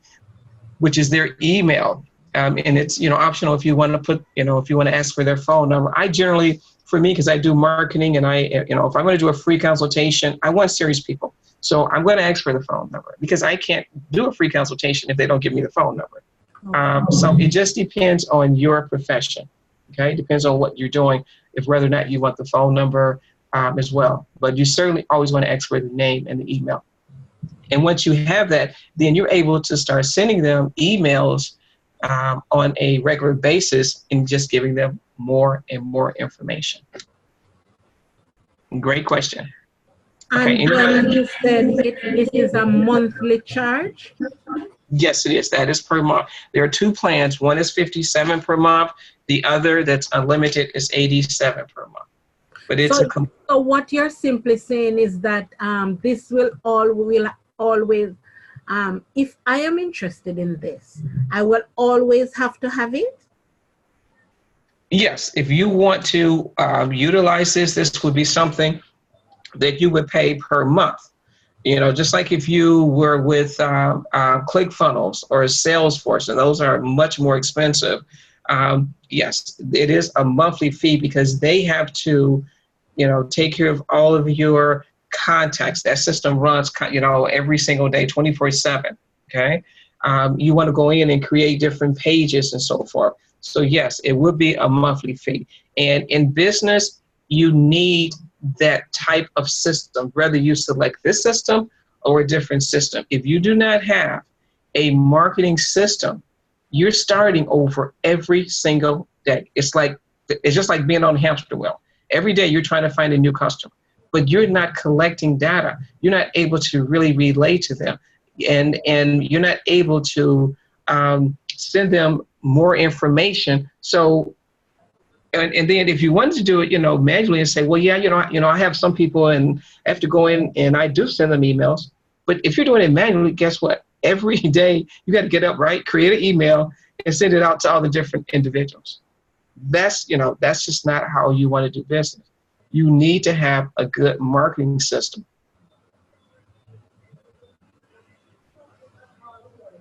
[SPEAKER 1] which is their email. And it's, optional if you want to put, if you want to ask for their phone number. I generally, for me, because I do marketing and if I'm going to do a free consultation, I want serious people. So I'm going to ask for the phone number because I can't do a free consultation if they don't give me the phone number. So it just depends on your profession. Okay. It depends on what you're doing, if whether or not you want the phone number as well. But you certainly always want to ask for the name and the email. And once you have that, then you're able to start sending them emails on a regular basis and just giving them more and more information. Great question.
[SPEAKER 3] And then you said it is a monthly charge?
[SPEAKER 1] Yes, it is. That is per month. There are two plans. One is $57 per month. The other, that's unlimited, is $87 per month. But it's
[SPEAKER 3] so what you're simply saying is that this will always, if I am interested in this, I will always have to have it?
[SPEAKER 1] Yes, if you want to utilize this would be something that you would pay per month. Just like if you were with ClickFunnels or Salesforce, and those are much more expensive. Yes, it is a monthly fee because they have to, take care of all of your contacts. That system runs, every single day, 24/7. Okay. You want to go in and create different pages and so forth. So yes, it would be a monthly fee. And in business, you need that type of system, whether you select this system or a different system. If you do not have a marketing system, you're starting over every single day. It's just like being on a hamster wheel. Every day you're trying to find a new customer, but you're not collecting data. You're not able to really relate to them. And you're not able to send them more information. So, and then if you wanted to do it, manually and say, well, yeah, I have some people and I have to go in and I do send them emails. But if you're doing it manually, guess what? Every day you got to get up, right? Create an email and send it out to all the different individuals. That's just not how you want to do business. You need to have a good marketing system.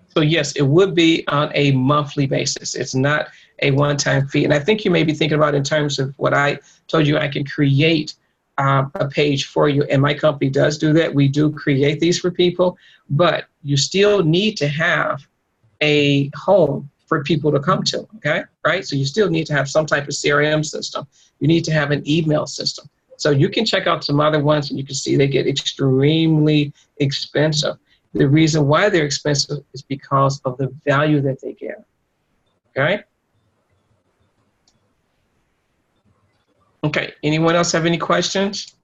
[SPEAKER 1] So yes, it would be on a monthly basis. It's not a one-time fee. And I think you may be thinking about in terms of what I told you, I can create a page for you. And my company does do that. We do create these for people, but you still need to have a home for people to come to, okay? Right? So you still need to have some type of CRM system. You need to have an email system. So you can check out some other ones and you can see they get extremely expensive. The reason why they're expensive is because of the value that they give, okay? Okay, anyone else have any questions?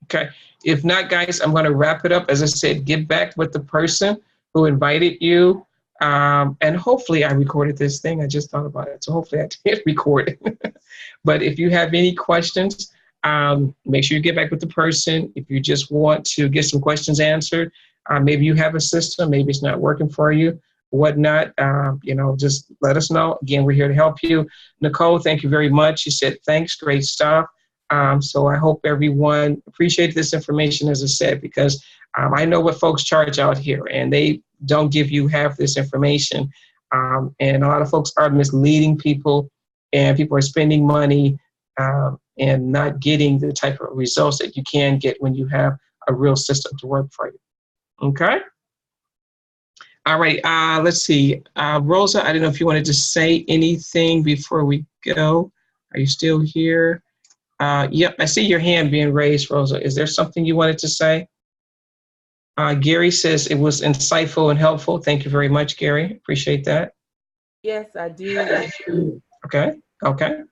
[SPEAKER 1] Okay, if not, guys, I'm gonna wrap it up. As I said, get back with the person who invited you. And hopefully I recorded this thing. I just thought about it. So hopefully I did record it. But if you have any questions, make sure you get back with the person. If you just want to get some questions answered, maybe you have a system, maybe it's not working for you, whatnot, just let us know. Again, we're here to help you. Nicole, thank you very much. You said, thanks, great stuff. So I hope everyone appreciated this information, as I said, because I know what folks charge out here, and they don't give you half this information. And a lot of folks are misleading people, and people are spending money and not getting the type of results that you can get when you have a real system to work for you. Okay? All right, let's see. Rosa, I don't know if you wanted to say anything before we go. Are you still here? Yep, I see your hand being raised, Rosa. Is there something you wanted to say? Gary says it was insightful and helpful. Thank you very much, Gary. Appreciate that.
[SPEAKER 2] Yes, I did.
[SPEAKER 1] Okay, okay.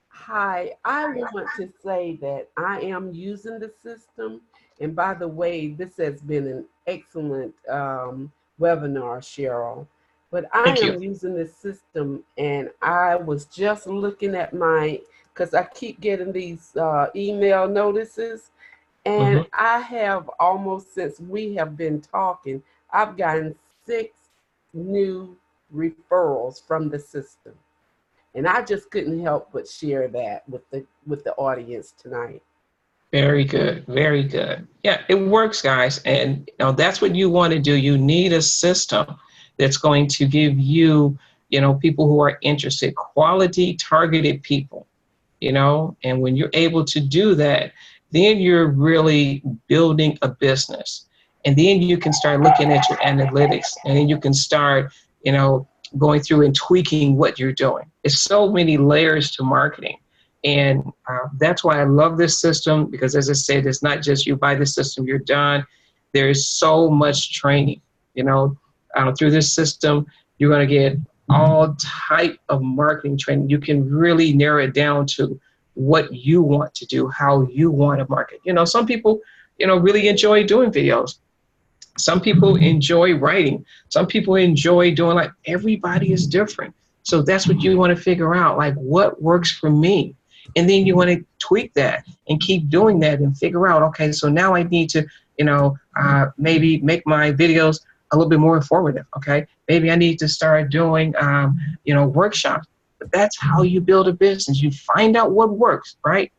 [SPEAKER 2] Hi, I want to say that I am using the system. And by the way, this has been an excellent webinar, Cheryl. But I
[SPEAKER 1] Thank you.
[SPEAKER 2] am using this system, and I was just looking at because I keep getting these email notices. And I have almost, since we have been talking, I've gotten 6 new referrals from the system. And I just couldn't help but share that with the audience tonight.
[SPEAKER 1] Very good, very good. Yeah, it works, guys. And that's what you want to do. You need a system that's going to give you, people who are interested, quality targeted people, and when you're able to do that, then you're really building a business. And then you can start looking at your analytics, and then you can start, going through and tweaking what you're doing. It's so many layers to marketing. And that's why I love this system, because as I said, it's not just you buy the system, you're done. There is so much training, through this system. You're going to get all type of marketing training. You can really narrow it down to what you want to do, how you want to market. Some people, really enjoy doing videos. Some people enjoy writing. Some people enjoy doing, like, everybody is different. So that's what you want to figure out, like, what works for me. And then you want to tweak that and keep doing that and figure out, okay, so now I need to, maybe make my videos a little bit more informative. Okay, maybe I need to start doing, workshops. But that's how you build a business. You find out what works, right?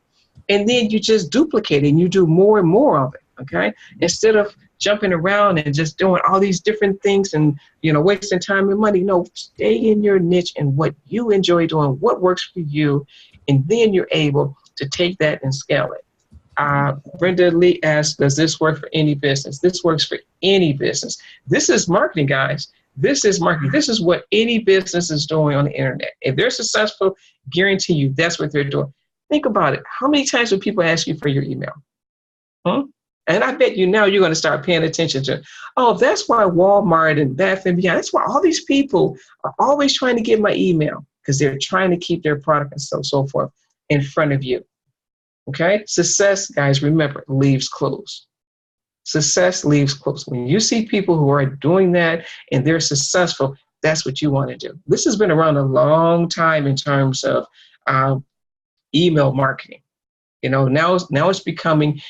[SPEAKER 1] And then you just duplicate it and you do more and more of it. Okay, instead of jumping around and just doing all these different things and, wasting time and money. No, stay in your niche and what you enjoy doing, what works for you, and then you're able to take that and scale it. Brenda Lee asks, does this work for any business? This works for any business. This is marketing, guys. This is marketing. This is what any business is doing on the internet. If they're successful, guarantee you that's what they're doing. Think about it. How many times do people ask you for your email? And I bet you now you're going to start paying attention to, oh, that's why Walmart and Bath and Beyond, that's why all these people are always trying to get my email, because they're trying to keep their product and so forth in front of you. Okay? Success, guys, remember, leaves clues. Success leaves clues. When you see people who are doing that and they're successful, that's what you want to do. This has been around a long time in terms of email marketing. Now it's becoming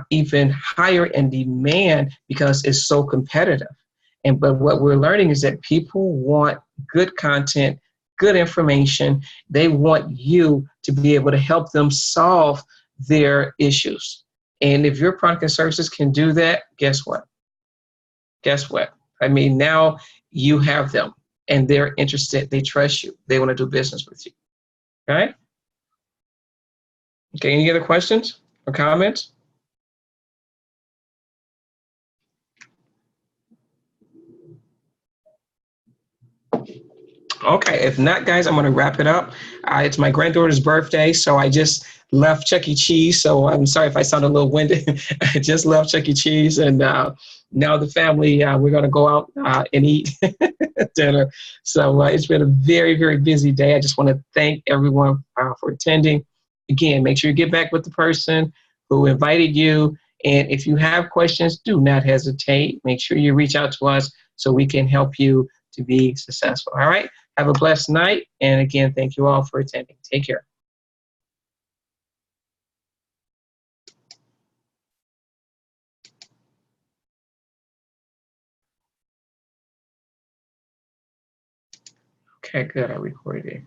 [SPEAKER 1] even higher in demand because it's so competitive. But what we're learning is that people want good content, good information. They want you to be able to help them solve their issues. And if your product and services can do that, guess what? Guess what? I mean, now you have them and they're interested. They trust you. They want to do business with you. Okay? Okay, any other questions or comments? Okay, if not, guys, I'm going to wrap it up. It's my granddaughter's birthday, so I just left Chuck E. Cheese, so I'm sorry if I sound a little winded. I just left Chuck E. Cheese, and now the family, we're going to go out and eat dinner. So it's been a very, very busy day. I just want to thank everyone for attending. Again, make sure you get back with the person who invited you, and if you have questions, do not hesitate. Make sure you reach out to us so we can help you to be successful. All right? Have a blessed night. And again, thank you all for attending. Take care. Okay, good. I recorded it.